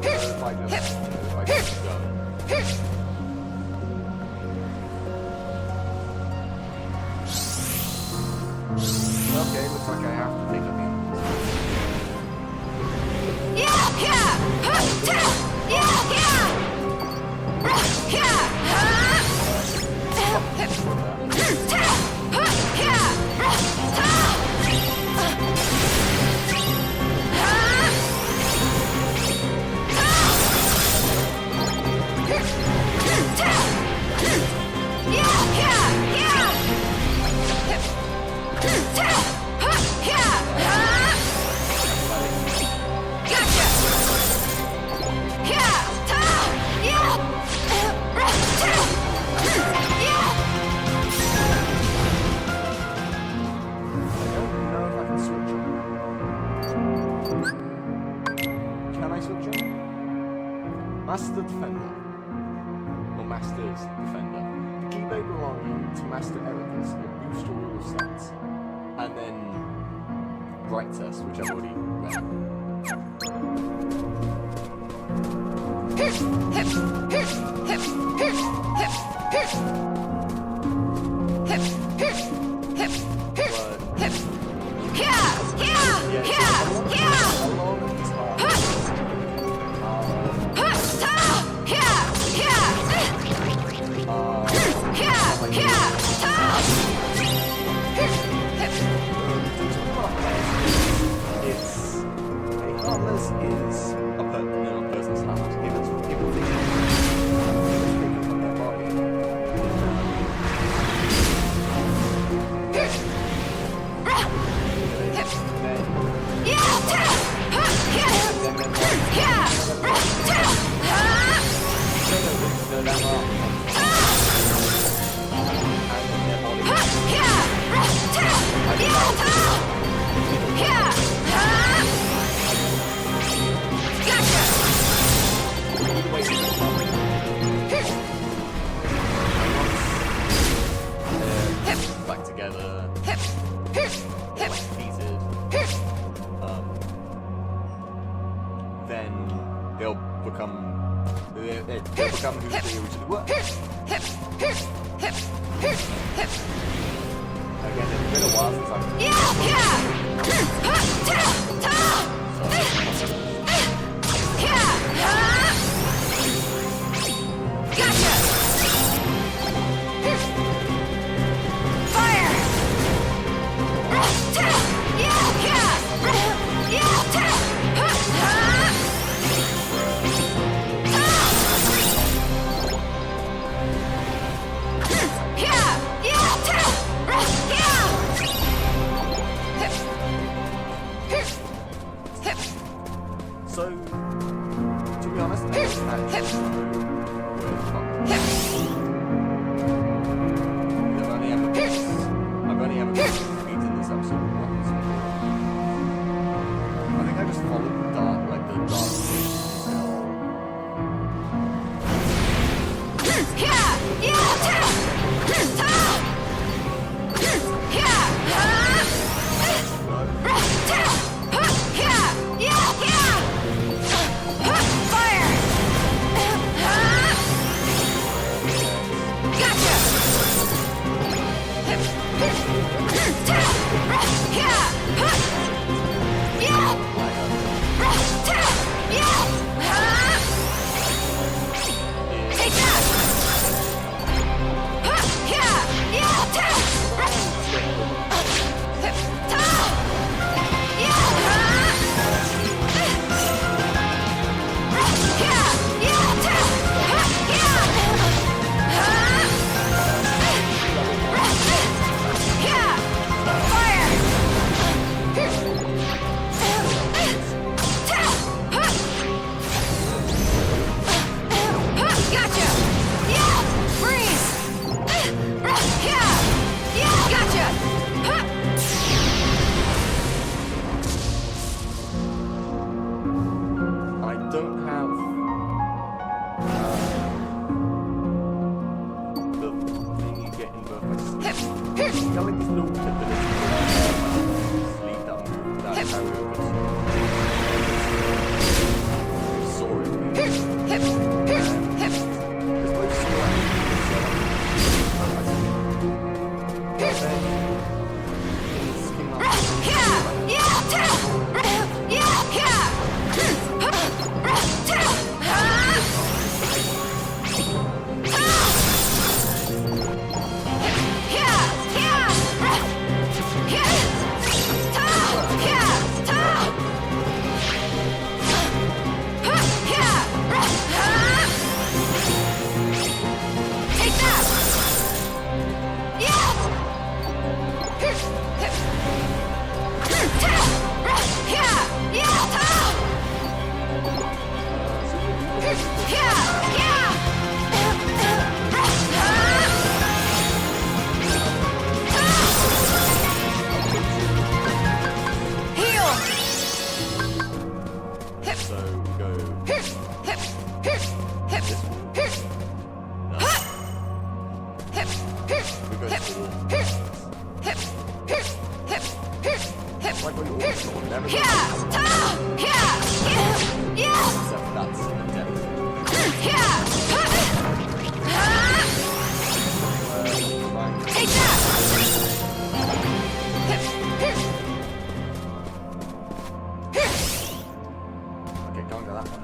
If I just go. Okay, looks like I have to take a beat. Master Defender, or Master's Defender. The keyblade belonging to Master Ericus will boost your rule stats. And then Bright Test, which I've already read. They'll become who they originally were. Again, it's been a while since I've... So, to be honest, I don't actually know where the fuck. I've only ever beaten this episode once. I think I just followed the dark Never Yeah! know. Yeah! Yeah! Except that's intense. Yeah! Take that! Okay, go into that one.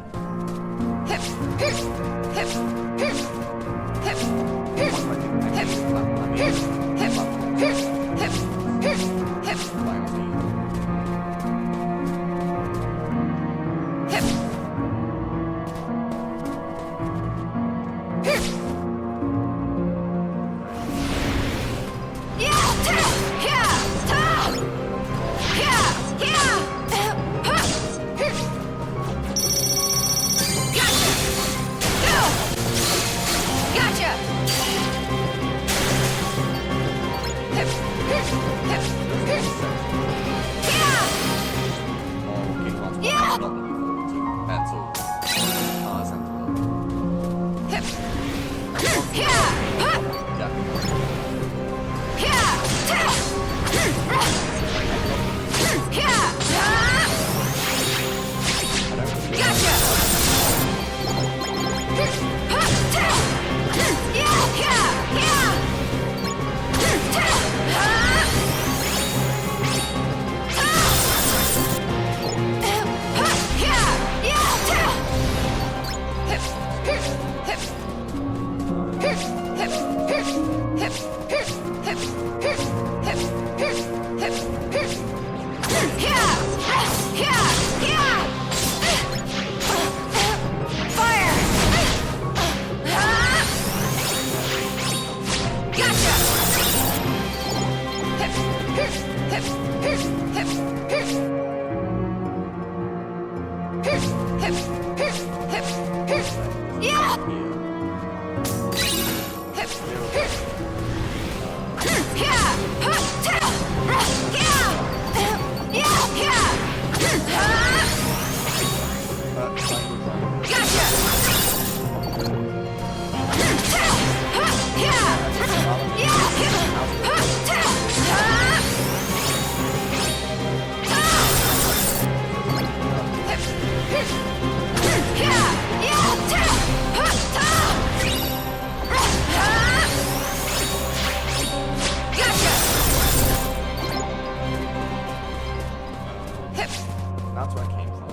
That's where I came from.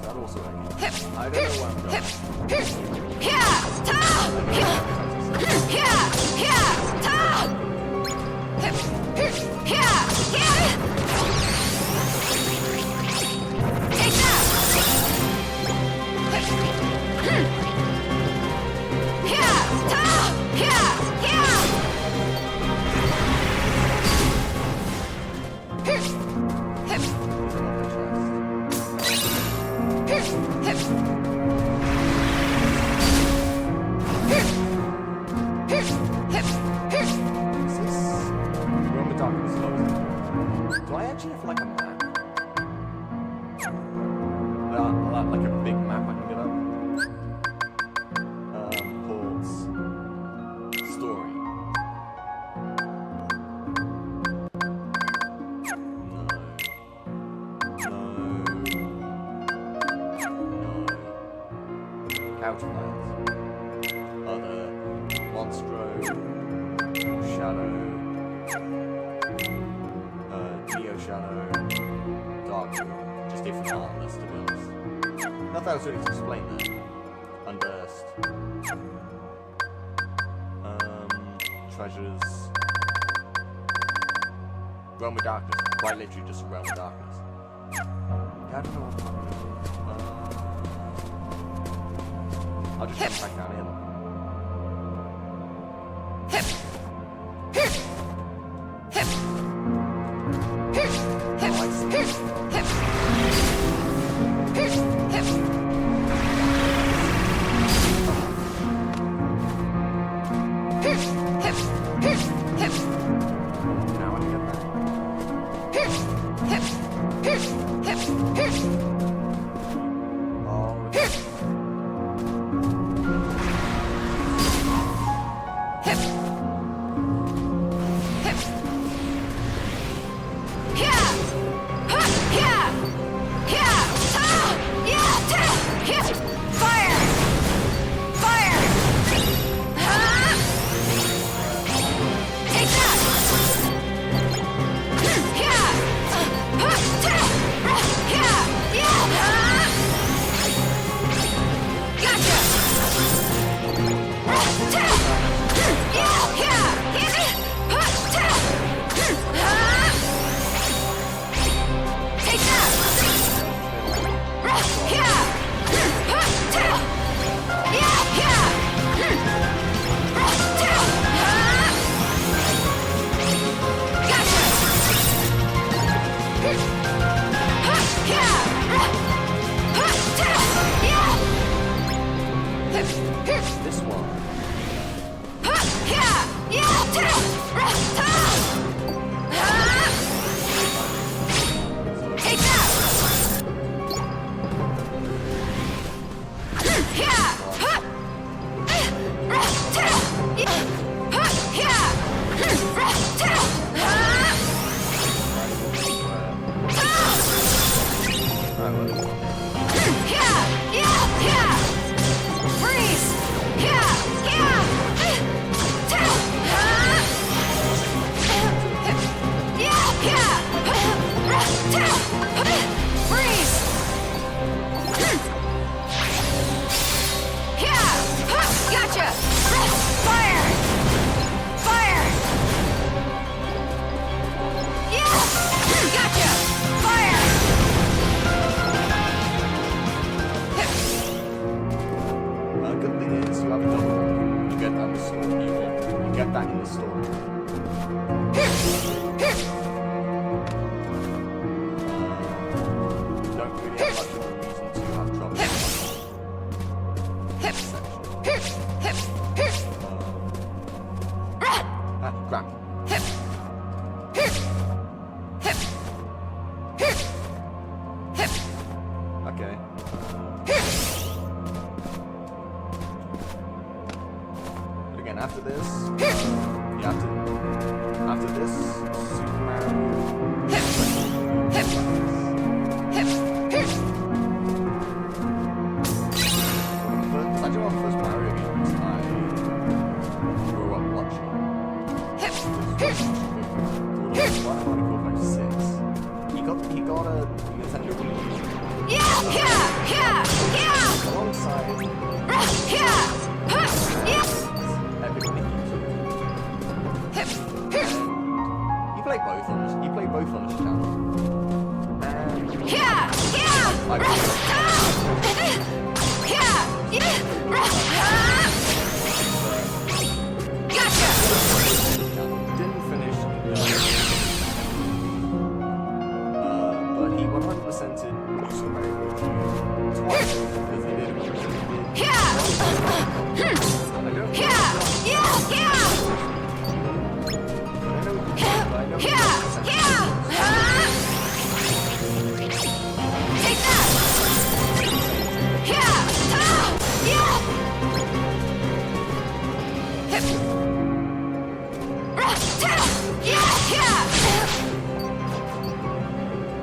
That also where I came from. I don't know where I'm going. Do I actually have like a map? Like a big map I can get up? Ports. Story. No. Couch plans. Other. Monstro. Shadow. Neo Shadow, Dark, just different art list to be honest. Nothing else really to explain there. Unburst. Treasures. Realm of Darkness. Quite literally just Realm of Darkness. I don't know what I'm doing. I'll just jump back down here. This one. Good thing is you have a double. You get that in the story. You get that in the story. Don't really have much of a reason to have trouble. Crap. Okay. But again, after this, you have to. After this, Super Mario. But I do want the first Mario games I grew up watching. What am I called like 6? He got a Nintendo Wii. Alongside you play both on this. You play both on this channel. Didn't finish. But he 100%ed Super Mario twice because he did it.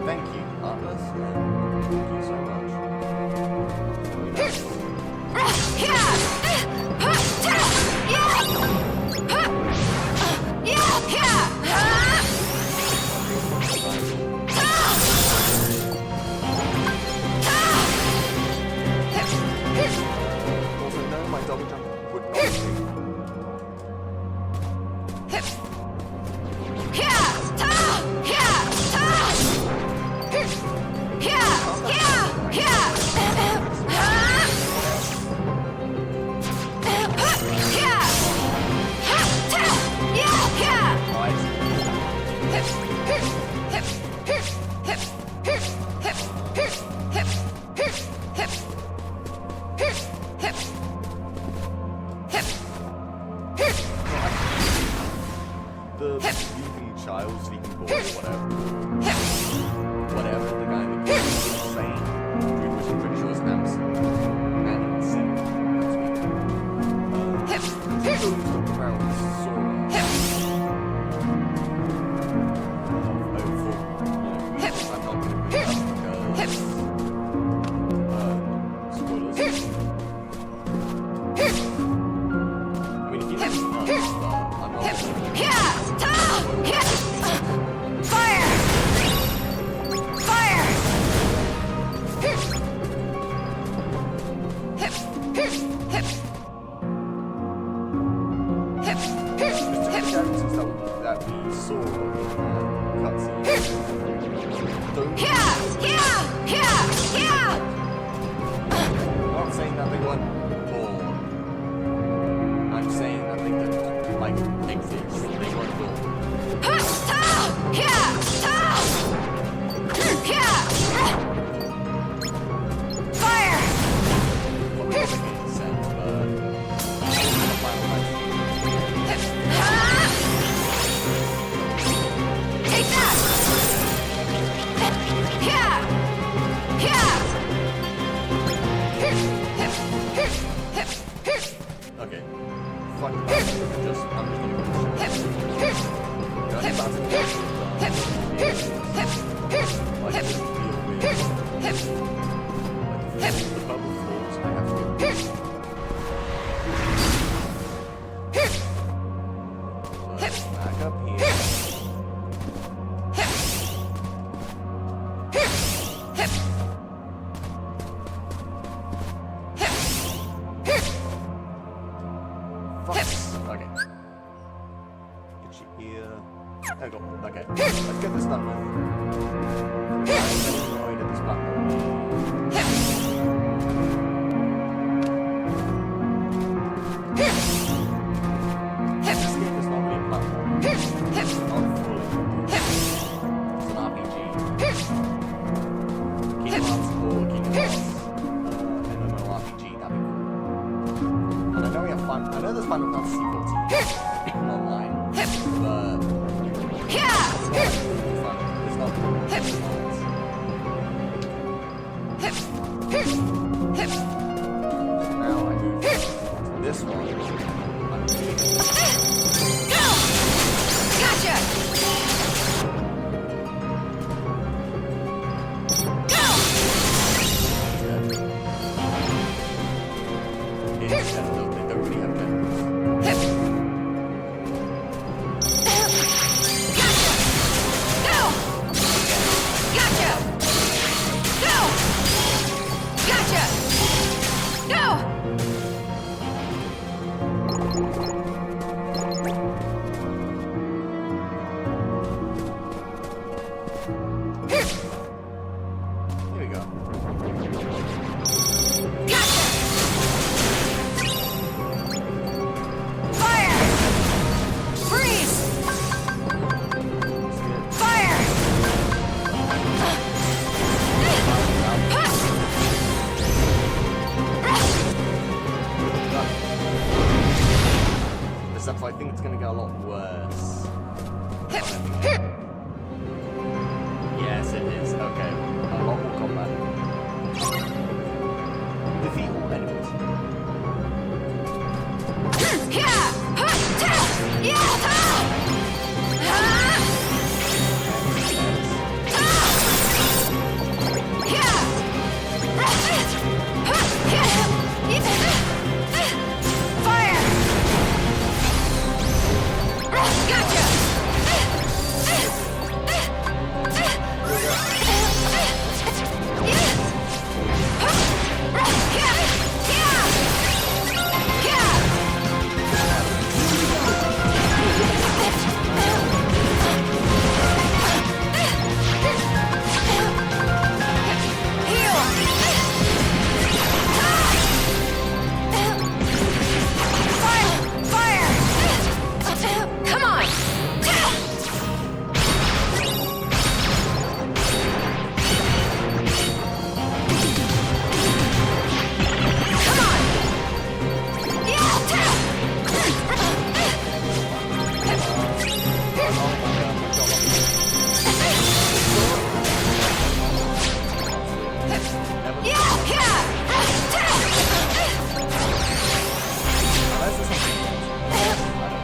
Thank you, Atlas. Thank you so much. Also, no, my double jump would not be. The sleeping child, sleeping boy, whatever the guy in the game was saying, which I'm pretty sure is Amson, and insane. found Sora. I'm not going to bring it up because spoilers. I mean, if you didn't know, but I'm not going to. Fire! Fire! That we saw cutscenes. I'm not saying that they weren't born. I'm saying that they didn't, like, exist. They weren't born. Fire! Probably doesn't make any sense, but the Final Fantasy. Take that! Okay. Fuck that. I'm just gonna go to the bubble floors, I have to go. Back up here. Fuck. Okay. Get you here. There we go. Okay. Let's get this done with. I'm annoyed at this platform. This game is not really a platform. It's not fully. It's an RPG. Kingdom Hearts or Kingdom Hearts MMORPG, that'd be cool. And I know we have fun. I know there's Final Fantasy 14 online, but it's not fun. It's not fun. So now I move to this one. I'm really Go! Gotcha! Go! They don't really have generals. Here we go. Fire! Freeze! Fire! Except I think it's going to get a lot worse. Yes, it is. Okay. A lot more combat. Defeat all enemies. Fire! Gotcha! Unless there's something else. I don't know.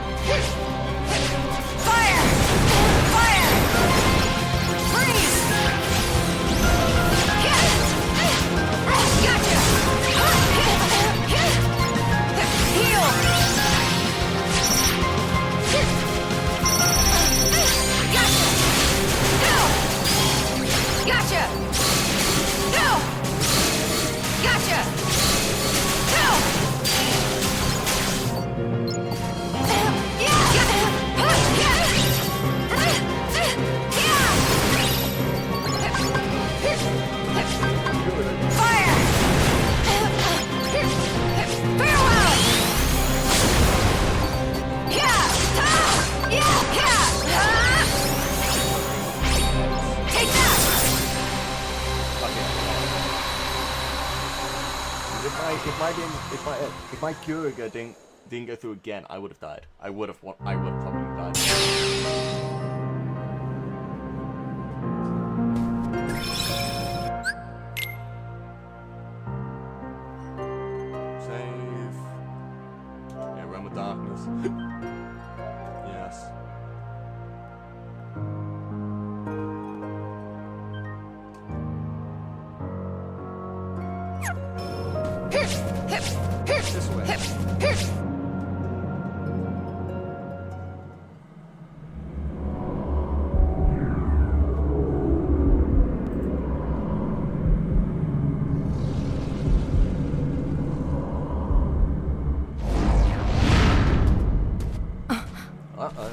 if my Kyoga didn't go through again, I would have died. I would have probably died. Save. Yeah, Realm of Darkness. Yes. This way. Uh-oh.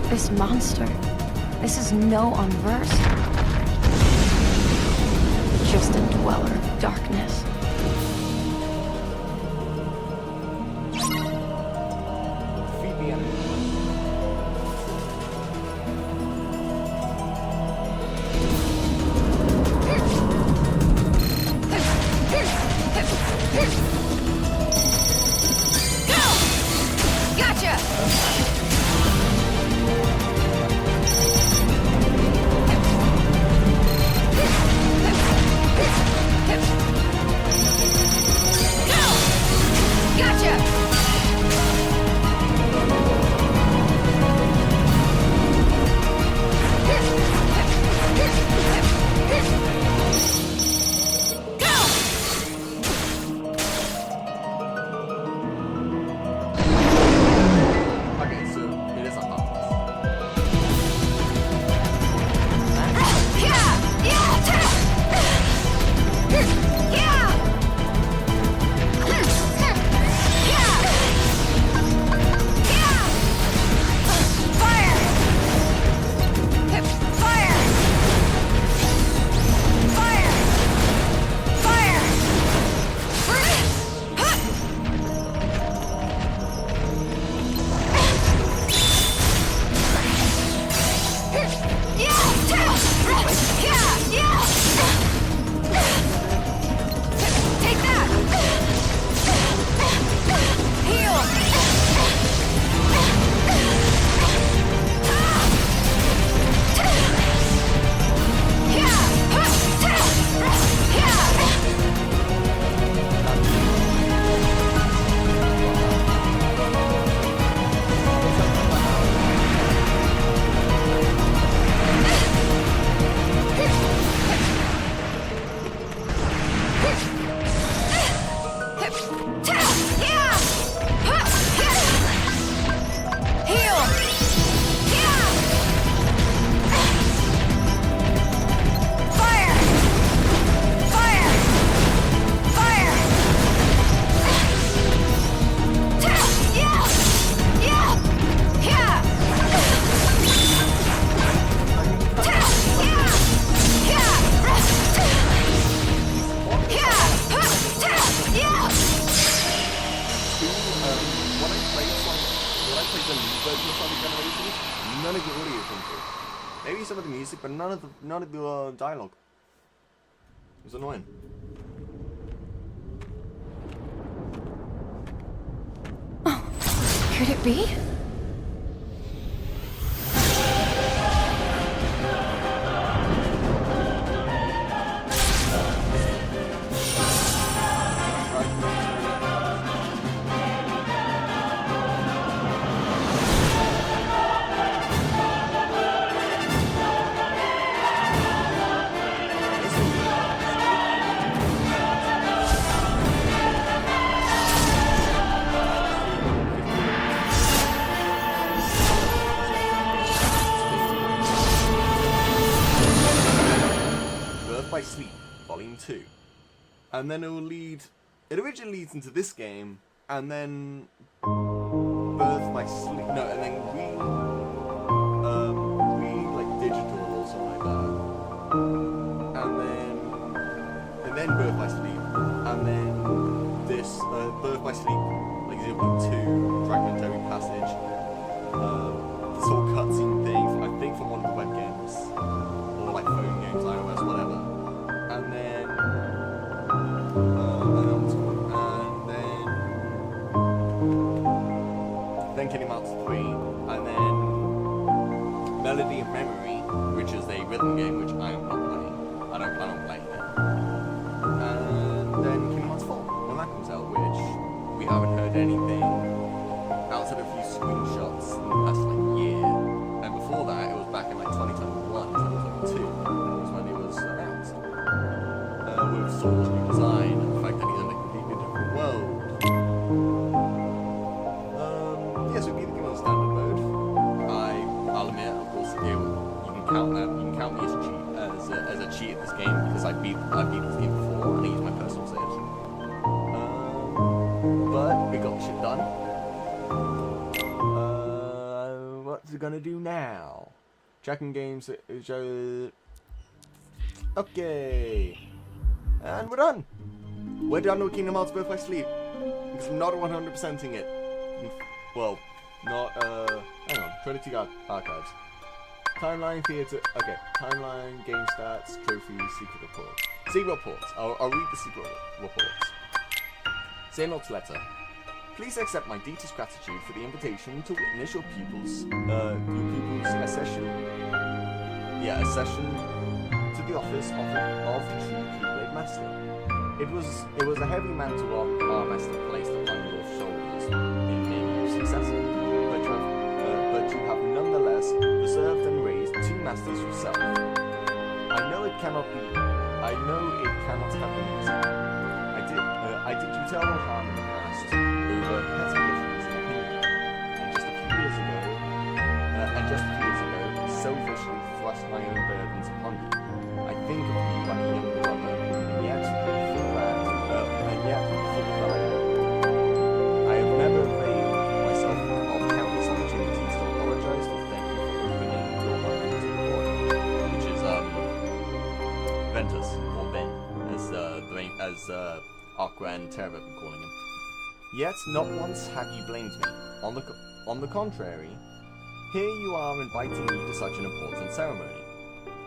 This monster, this is no Unverse. Just a dweller of darkness. Defeat the enemy. None of the audio come through. Maybe some of the music, but none of the dialogue. It was annoying. Oh, could it be? By Sleep, Volume 2. And then it will lead it originally leads into this game, and then Birth by Sleep. No, and then like digital or something like that, and then Birth by Sleep, and then this Birth by Sleep, like 0.2 fragmentary passage. This whole cutscene thing, I think from one of the web games, or like phone games, iOS, whatever, and then Kingdom Hearts 3, and then Melody of Memory, which is a rhythm game which I am not playing. I don't plan on playing it. And then Kingdom Hearts 4, when that comes out, which we haven't heard anything outside a few screenshots in the past like year. And before that, it was back in like 2021, 2022, was when it was announced. With Soul's new design and the fact that he's in a completely different world. Yes, it would be the game on standard mode. I'll admit, of course, you can count me as a cheat at this game because I beat this game before and I used my personal saves. But it got the shit done. What's it gonna do now? Checking games. Okay, and we're done. We're done with Kingdom Hearts Birth by Sleep because I'm not 100%ing it. Well, not, hang on, Trinity Archives. Timeline, theater, okay, timeline, game stats, trophies, secret reports. Secret reports, I'll read the secret reports. Xehanort's letter. Please accept my deepest gratitude for the invitation to witness your pupils' accession to the office of true Keyblade Master. It was a heavy mantle our master placed upon your shoulders in naming your successor, but you have nonetheless preserved and raised two masters yourself. I know it cannot have been easy. I did you terrible harm in the past over petty differences in opinion, and just a few years ago, selfishly thrust my own burdens upon you. I think of you like a young brother, and yet feel that I have never availed myself of countless opportunities to apologize or thank you for opening your heart to the boy, which is Ventus or Ben, as Aqua and Terra have been calling him. Yet not once have you blamed me. On the contrary, here you are inviting me to such an important ceremony.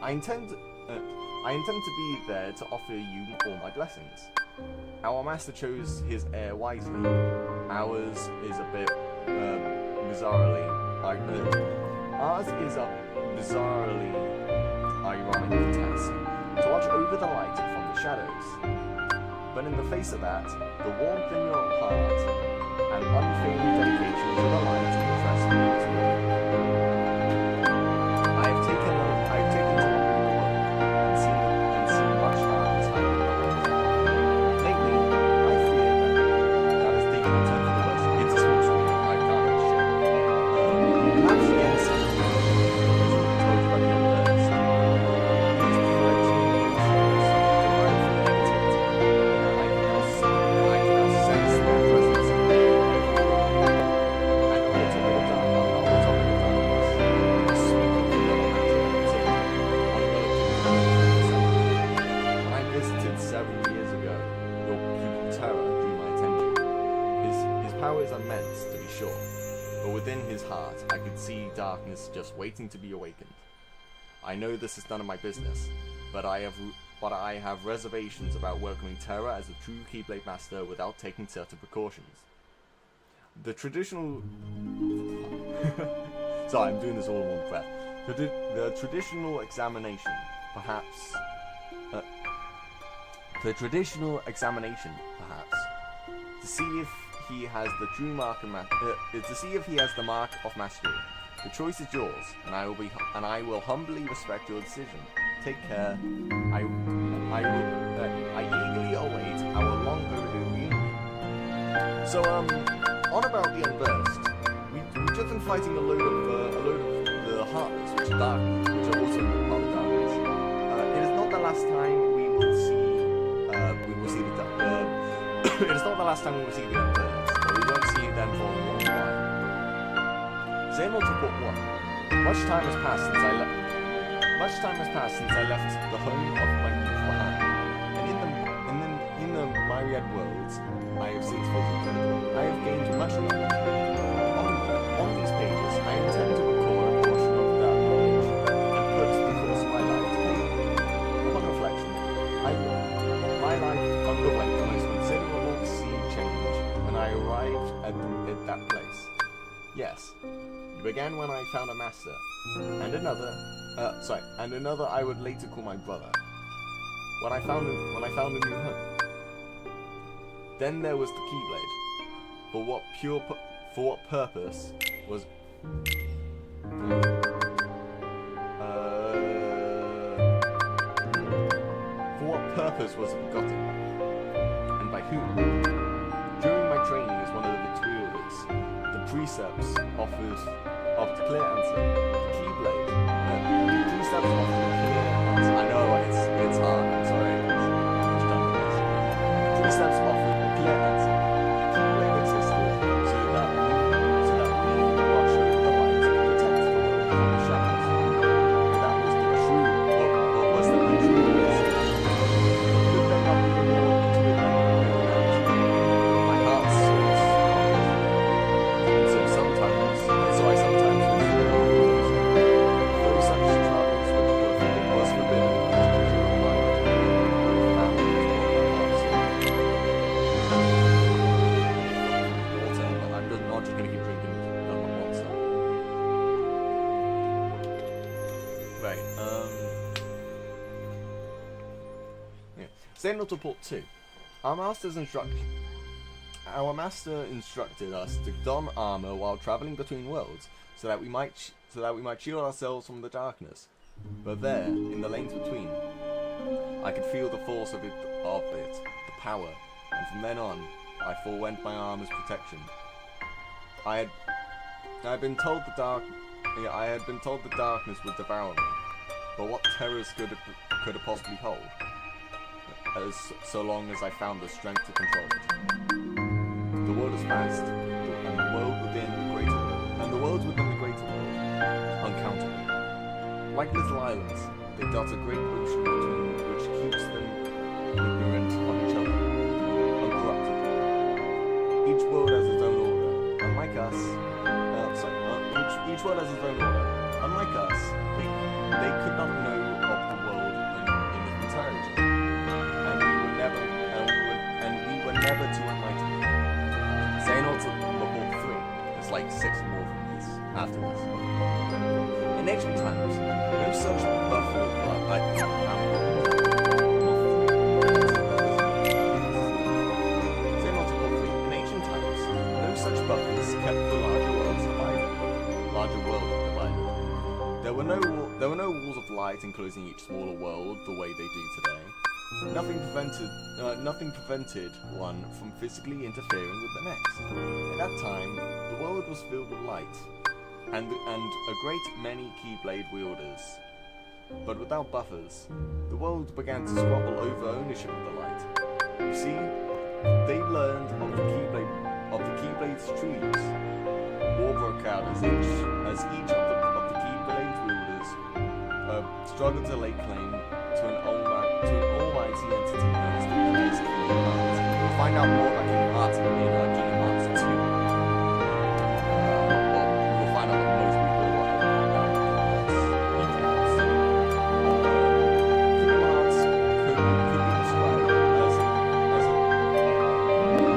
I intend to be there to offer you all my blessings. Our master chose his heir wisely. Ours is a bit bizarrely ironic task to watch over the light from the shadows. But in the face of that, the warmth in your heart and unfailing dedication to the light impressed me as well. I have taken to the world and seen much darkness hiding in the world. Lately, I fear that has taken a turn for the worse. It's a small screen, I can't share. Perhaps the end something told by the unversed. These reflections derived from negativity. I can sense their presence in the air. And on the top of the darkness, speaking to the other when I visited several years ago, your pupil Terra drew my attention. His power is immense, to be sure, but within his heart I could see darkness just waiting to be awakened. I know this is none of my business, but I have reservations about welcoming Terra as a true Keyblade Master without taking certain precautions. The traditional... Sorry, I'm doing this all in one breath. The traditional examination, perhaps... to see if he has the true mark of mastery. The choice is yours, and I will humbly respect your decision. Take care. I eagerly await our long overdue reunion. So on about the Unversed, we've just been fighting a load of the Heartless, which are darkness, which are also part of darkness. It is not the last time we will see the It is not the last time we will see the Undead, but we won't see them for a long while. Xehanort Report 1. Much time has passed since I left the home of my youth behind, and in the myriad worlds I have since visited, I have gained much knowledge. On these pages, I intend to record a portion of that knowledge and put the course of my life to paper. Upon reflection, my life underwent the most considerable sea change when I arrived at that place. Yes, it began when I found a master, and another I would later call my brother. When I found a new home. Then there was the Keyblade. For what purpose was it begotten? And by whom? During my training as one of the Victorials, the precepts offered of the clear answer. Keyblade. The precepts offered a clear answer. I know it's hard. I'm sorry. Precepts offered a clear answer. Keyblade existed so that we watch the light to protect the world from the shadows. That was the true, or was the true reason. Could there not be more to it than my heart searches and so I sometimes though such travels was forbidden as to my mind, found it what my heart water, but I'm just not just gonna keep drinking water. Right, yeah. Xehanort Report 2. Our master instructed us to don armor while traveling between worlds, so that we might shield ourselves from the darkness. But there, in the lanes between, I could feel the force of it, the power, and from then on, I forewent my armor's protection. I had been told the darkness would devour me, but what terrors could it possibly hold? So long as I found the strength to control it. The world is vast, and the worlds within the greater world, uncountable. Like little islands, they dot a great ocean between which keeps them ignorant of each other, uncorrupted. Each world has its own order, unlike us. Each world has its own order. Unlike us, they could not know of the world in its entirety, and we were never to enlighten. Xehanort Report 3. There's like 6 more from this after this. In ancient times, no such buffer. Xehanort Report 3. In ancient times, no such buffers kept the larger world divided. There were no walls of light enclosing each smaller world the way they do today. Nothing prevented one from physically interfering with the next. At that time, the world was filled with light, and a great many Keyblade wielders. But without buffers, the world began to squabble over ownership of the light. You see, they learned of the Keyblade's trees. War broke out as each of the Keyblade wielders struggled to lay claim to an almighty entity known as Kingdom Hearts. We'll find out more about Kingdom Hearts in Kingdom Hearts 2. We'll find out what most people know about Kingdom Hearts. Kingdom Hearts could be described as a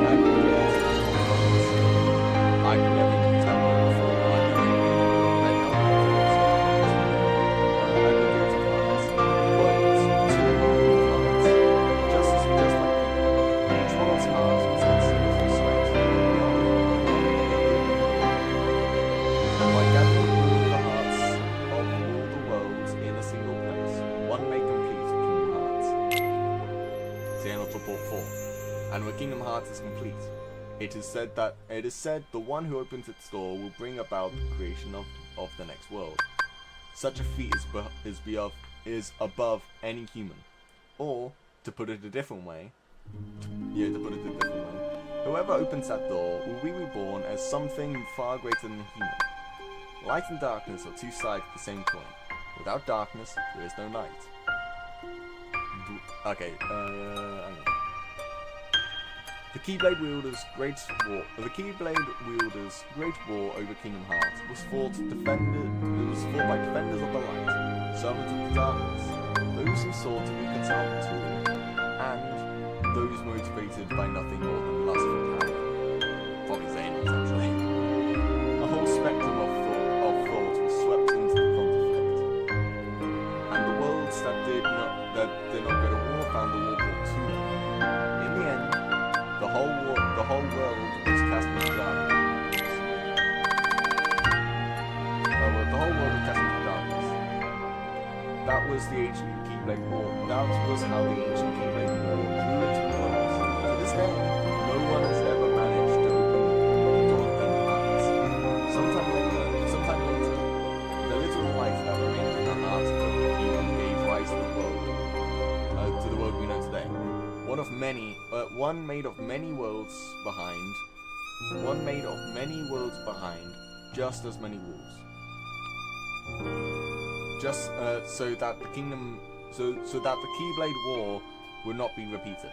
aggregate of hearts. I've never used that word before. I've never read that word before. Aggregate of hearts. Just like each one's heart is concealed from sight. By gathering all the hearts of all the worlds in a single place, one may complete Kingdom Hearts. Xehanort Report 4. And when Kingdom Hearts is complete, it is said the one who opens its door will bring about the creation of the next world. Such a feat is above any human. Or, to put it a different way, To put it a different way. Whoever opens that door will be reborn as something far greater than human. Light and darkness are two sides of the same coin. Without darkness, there is no light. Okay, The Keyblade Wielder's Great War over Kingdom Hearts was fought by defenders of the light, servants of the darkness, those who sought to reconcile the two, and those motivated by nothing more than lust for power. Probably Xehanort, actually. A whole spectrum of thought was swept into the conflict, and the worlds that did not go to war found the war brought to them. In the end, the whole world was cast into darkness. The whole world was cast into darkness. That was the ancient Keyblade War. That was how the ancient Keyblade War drew its close. To this day, no one has ever managed to open the door of Kingdom Hearts. Sometime later, the little light that remained in the heart of the kingdom gave rise to the world we know today. One made of many worlds behind. One made of many worlds behind, just as many walls. Just so that the Keyblade War would not be repeated.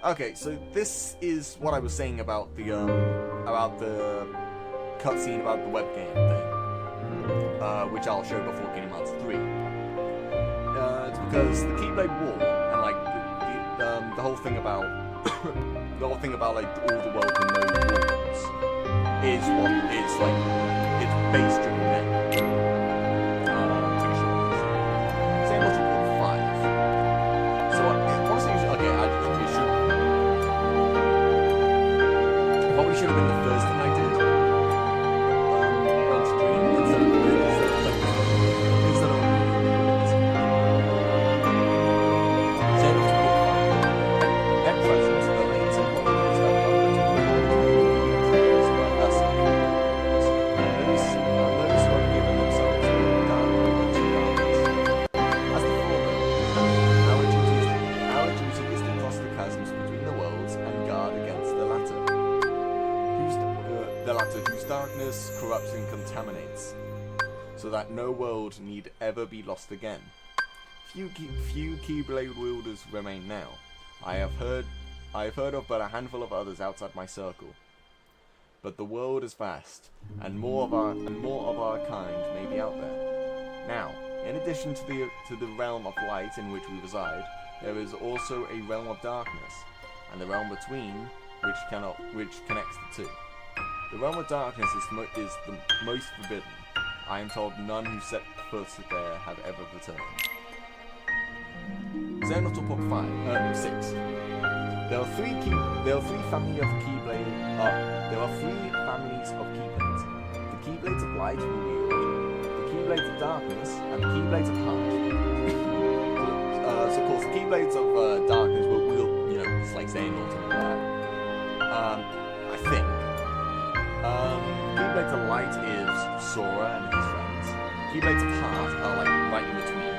Okay, so this is what I was saying about the cutscene about the webcam thing, which I'll show before Kingdom Hearts 3. It's because the Keyblade War and like the whole thing about like all the world and no rules is what is like it's based on that. Xehanort Report 5. So honestly, okay, it probably should have been the first thing I did on stream instead of Xehanort Report 5. At present, the lanes and corridors that run between us and those who have given themselves dark words and darkness. As the former, our duty is to cross the chasms between the worlds and guard against the latter. Whose darkness corrupts and contaminates, so that no world need ever be lost again. Few Keyblade wielders remain now. I have heard of but a handful of others outside my circle. But the world is vast, and more of our kind may be out there. Now, in addition to the realm of light in which we reside, there is also a realm of darkness, and the realm between, which connects the two. The realm of darkness is the most forbidden. I am told none who set foot there have ever returned. Xehanort Report 6. There are three families of Keyblades. The Keyblades of Light we wield, the Keyblades of Darkness, and the Keyblades of Heart. So of course the Keyblades of Darkness will wield, it's like Xehanort and all that. I think. Keyblades of Light is Sora and his friends. Keyblades of Heart are like right in between.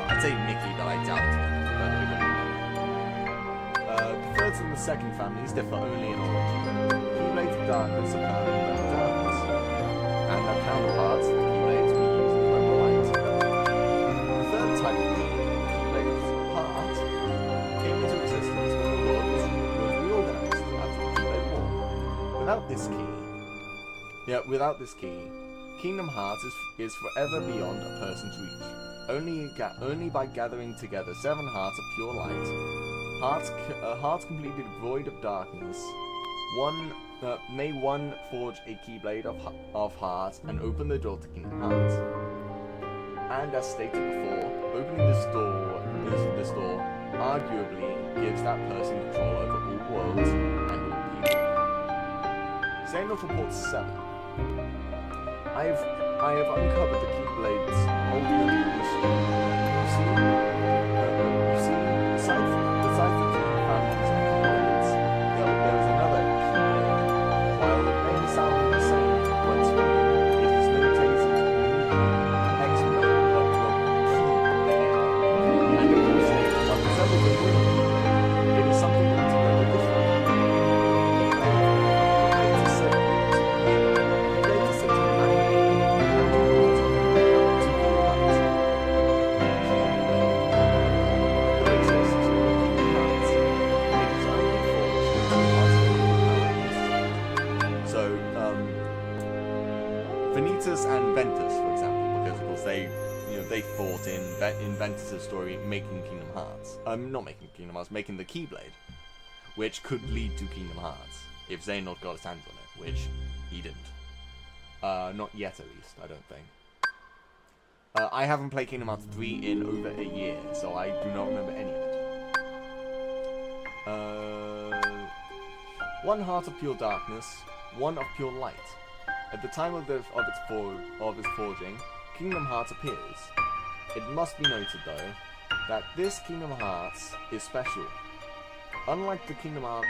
I'd say Mickey, but I doubt it. The third and the second families differ only in origin. Keyblades of Darkness are found in the realm of darkness, and their counterparts, the Keyblades we use in the realm of light. The third type of Keyblades of Heart came into existence when the world was reorganized after the Keyblade War. Without this key, Kingdom Hearts is forever beyond a person's reach. Only by gathering together 7 hearts of pure light, hearts completely void of darkness, may one forge a Keyblade of Heart and open the door to Kingdom Hearts. And as stated before, opening this door arguably gives that person control over all worlds and all people. Xehanort Report 7. I have uncovered the Keyblade's ultimate mystery. You see, besides the 2 families of Keyblades, there is another Keyblade. While it may sound the same when spoken, it is notated X-Blade, but Keyblade. And it is, like several of them, it is something Vanitas and Ventus, for example, because of course they fought in Ventus' story making Kingdom Hearts. Not making Kingdom Hearts, making the Keyblade, which could lead to Kingdom Hearts if Xehanort got his hands on it, which he didn't. Not yet, at least, I don't think. I haven't played Kingdom Hearts 3 in over a year, so I do not remember any of it. One heart of pure darkness, one of pure light. At the time of its forging, Kingdom Hearts appears. It must be noted, though, that this Kingdom Hearts is special. Unlike the kingdoms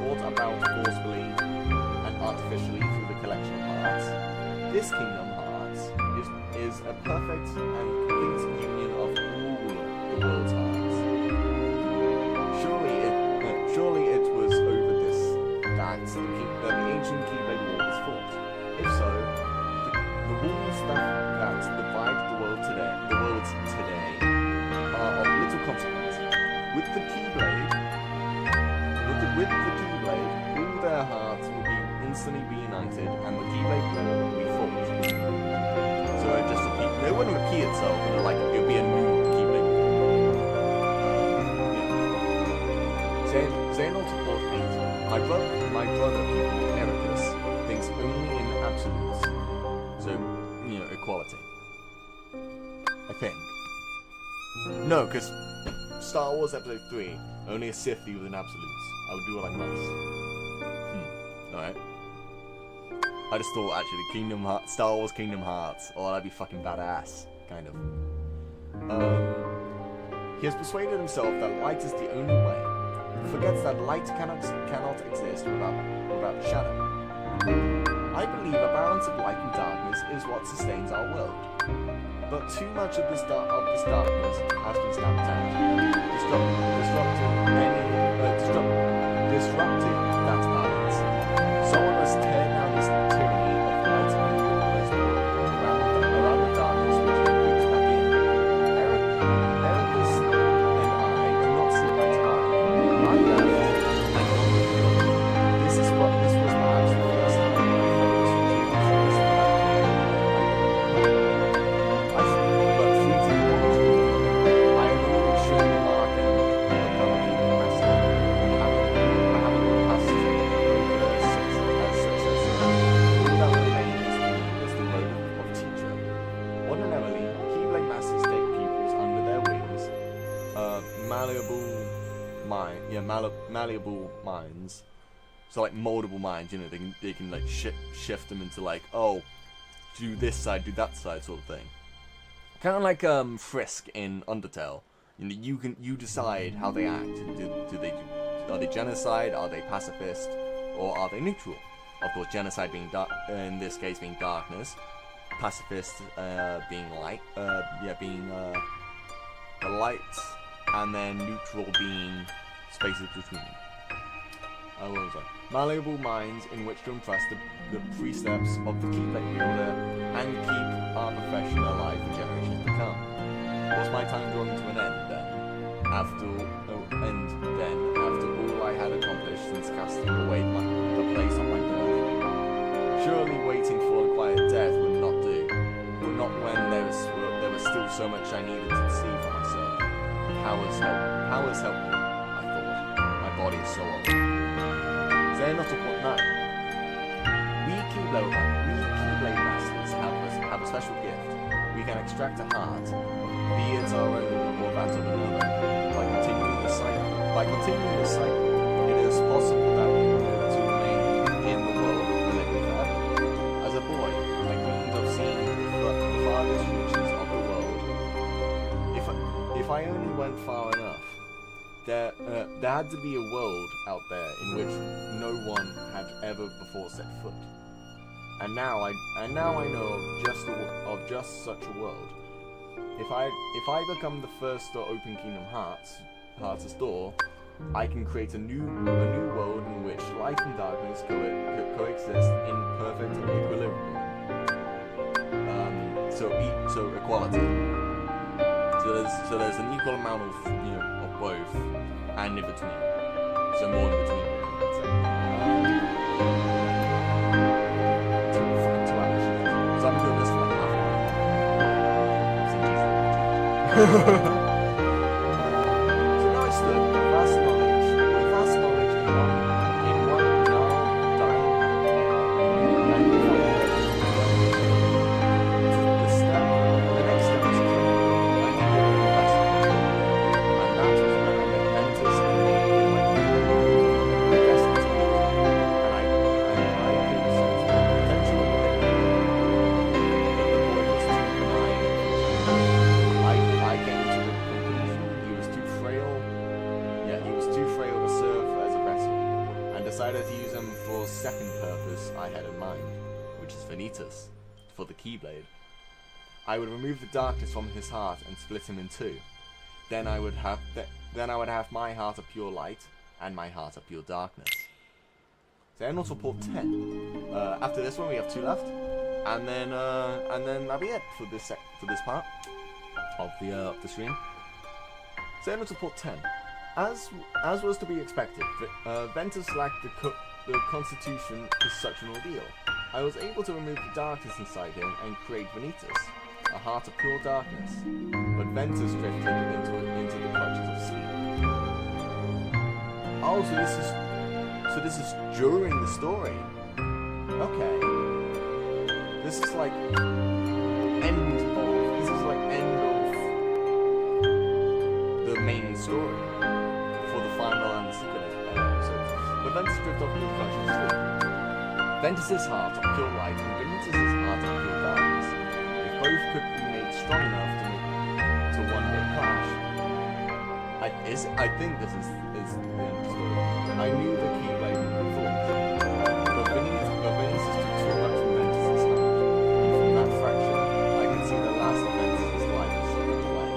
brought about forcibly and artificially through the collection of hearts, this Kingdom Hearts is a perfect and complete union of all the world's hearts. Surely it was over this that the ancient Keyblade War was fought. If so, the walls that divide the worlds today are of little consequence. With the Keyblade, all their hearts will be instantly reunited, and the Keyblade War will be fought. So it just repeat. It wouldn't repeat itself, but it would be a new Keyblade War. Xehanort Port 8. My brother, Ericus, thinks only in absolutes. So, equality. I think. No, because Star Wars Episode 3, only a Sith deals in absolutes. I would do what I must. Alright. I just thought, actually, Star Wars Kingdom Hearts. Oh, that'd be fucking badass. Kind of. He has persuaded himself that light is the only way. He forgets that light cannot exist without shadow. I believe a balance of light and darkness is what sustains our world. But too much of this darkness has been stamped out, disrupting that balance. Someone must tear down this tyranny of light and darkness around the darkness which creeps back in. Ericus and I do not see eye to eye. I left, this was perhaps the first time I malleable minds, so like moldable minds, they can like shift them into like, oh, do this side, do that side, sort of thing. Kind of like Frisk in Undertale. You decide how they act. Are they genocide? Are they pacifist? Or are they neutral? Of course, genocide being in this case being darkness, pacifist being light, being the light, and then neutral being spaces between. What was I? Malleable minds in which to impress the precepts of the Keyblade wielder and keep our profession alive for generations to come. Was my time drawing to an end then? After all I had accomplished since casting away the place on my birth. Surely waiting for a quiet death would not do. Would not when there was still so much I needed to see for myself. Powers help me. My body is so old. Xehanort Port 9. We Keyblade Masters have a special gift. We can extract a heart, be it our own or that of another, by continuing the cycle. It is possible that to remain in the world we live in forever. As a boy, I dreamed of seeing the farthest reaches of the world. If I only went far enough, there had to be a world out there in which no one had ever before set foot. And now I know of just such a world. If I become the first to open Kingdom Hearts' door, I can create a new world in which light and darkness coexist in perfect equilibrium. So equality. So there's an equal amount of both and in between. So more in between, let's say. now I stood with vast knowledge in one gnarled diamond, and the next step was clear. I needed an investment, and that was when I met Ventus and my destined to meet, and I could sense the potential within him. But the boy was too benign. I came to the conclusion he was too frail. Yeah, he was too frail to serve as a vessel, and decided to use him for a second purpose I had in mind, which is Vanitas, for the Keyblade. I would remove the darkness from his heart and split him in two. Then I would have my heart of pure light and my heart of pure darkness. Xehanort Report 10. After this one, we have 2 left, and then that'll be it for this part of the stream. Xehanort Report 10. As was to be expected, Ventus lacked the constitution for such an ordeal. I was able to remove the darkness inside him and create Vanitas, a heart of pure darkness. But Ventus drifted into the clutches of sleep. Oh, so this is during the story. Okay. This is like end of the main story for the final and secret episodes. But Ventus drifted off into the clutches of sleep. Ventus's heart of pure light and Vanitas' heart of pure darkness. If both could be made strong enough to one day clash, I think this is the end of the story. I knew the Keyblade would be forged, but Vanitas took too much from Ventus's hand, and from that fraction, I can see the last of Ventus's life is slipping away.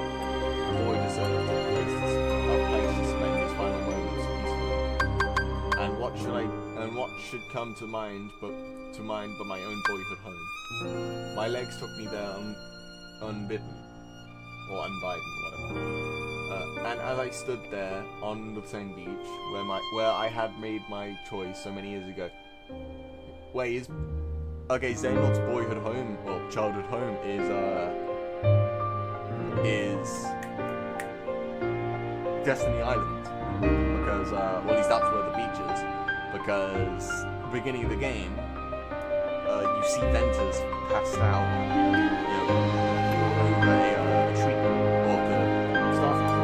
The boy deserved a place to spend his final moments peacefully. And what should come to mind but my own boyhood home. My legs took me there unbidden, or unbidden, whatever. And as I stood there on the same beach where I had made my choice so many years ago. Wait, Xehanort's boyhood home, or childhood home, is Destiny Island, because well, at least that's where the beach is. Because at the beginning of the game, you see Ventus passed out, over a tree, or the starfish tree.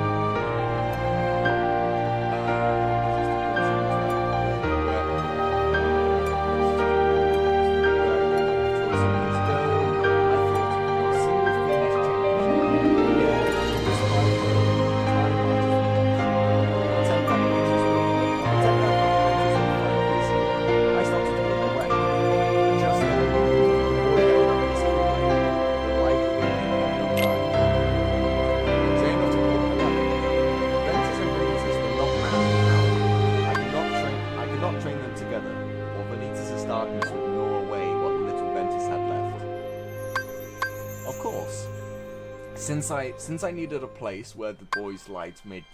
Since I needed a place where the boy's light might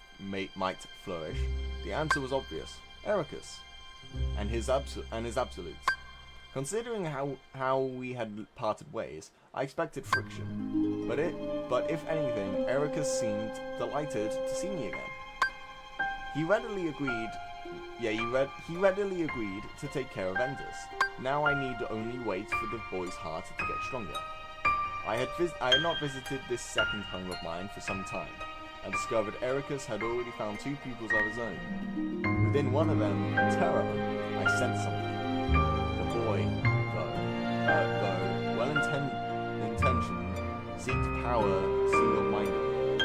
flourish, the answer was obvious: Ericus, and his absolutes. Considering how we had parted ways, I expected friction. But if anything, Ericus seemed delighted to see me again. He readily agreed to take care of Ventus. Now I need only wait for the boy's heart to get stronger. I had not visited this second home of mine for some time, and discovered Ericus had already found 2 pupils of his own. Within one of them, Terra, I sensed something. The boy, though well-intentioned, seeked power single-mindedly,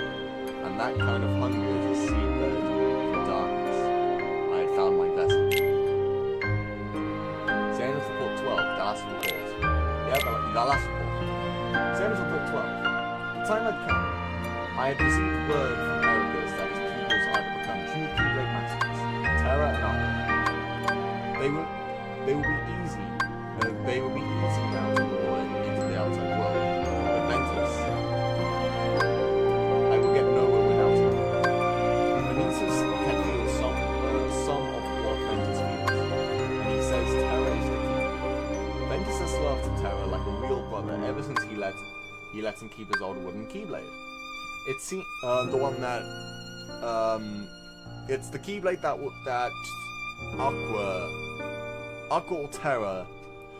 and that kind of hunger is a seedbed for darkness. I had found my vessel. Xehanort Report 12, the last report. Yeah, the last report. Xehanort Report 12. The time had come. I had received word from Ericus that his pupils are to become true Keyblade masters, Terra and Aqua. They will be easy now to lure into the outside world. But Ventus, I will get nowhere without him. Vanitas can feel some of what Ventus feels, and he says Terra is the key. Ventus has loved Terra like a real brother ever since he let him keep his old wooden Keyblade. It's the one that it's the Keyblade that Aqua Terra.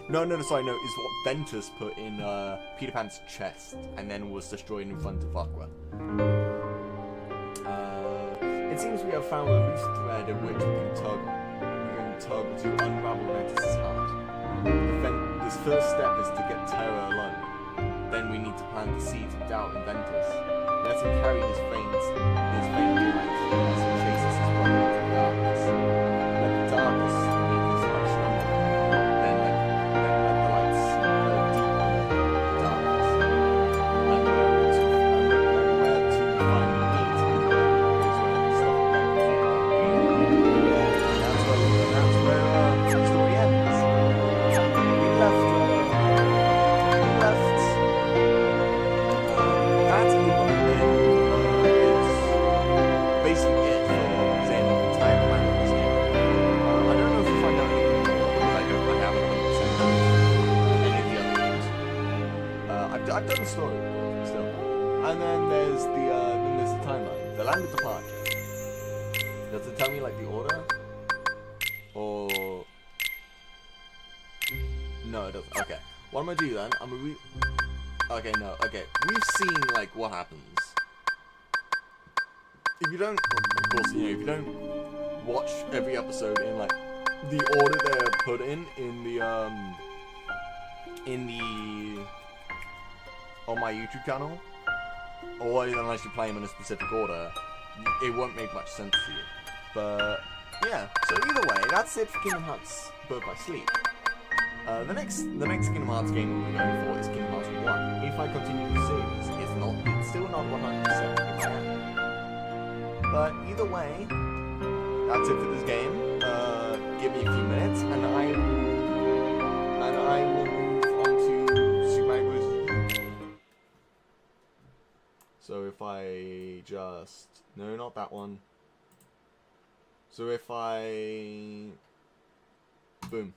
No, sorry, no. Is what Ventus put in Peter Pan's chest and then was destroyed in front of Aqua. It seems we have found a loose thread in which we can tug to unravel Ventus's heart. This first step is to get Terra alone. Then we need to plant the seeds of doubt in Ventus. Let him carry his faint light as he chases his brother into the darkness. Let the darkness make his light stronger. Then let the lights deepen the darkness. And where to find meat is where the stuff of Ventus will be. That's where the story ends. We left that's the one that is basically it for Xehanort's entire plan of this game. I don't know if we'll find out anything more because I haven't 100% any of the other games. I've done the story, of course, still. And then there's the timeline, the land of departure. Does it tell me like the order? Or no, it doesn't. Okay. What I'm gonna do then? I'm gonna Okay, no. Okay, we've seen like what happens. If you don't, of course, if you don't watch every episode in like the order they're put in the on my YouTube channel, or unless you play them in a specific order, it won't make much sense to you. But yeah, so either way, that's it for Kingdom Hearts Birth by Sleep. The next Kingdom Hearts game we'll be going for is Kingdom Hearts 1. If I continue the series, it's still not 100% if I am. But either way, that's it for this game. Give me a few minutes, and I will move on to Super Mario Bros. U. So if I just not that one. So if I boom.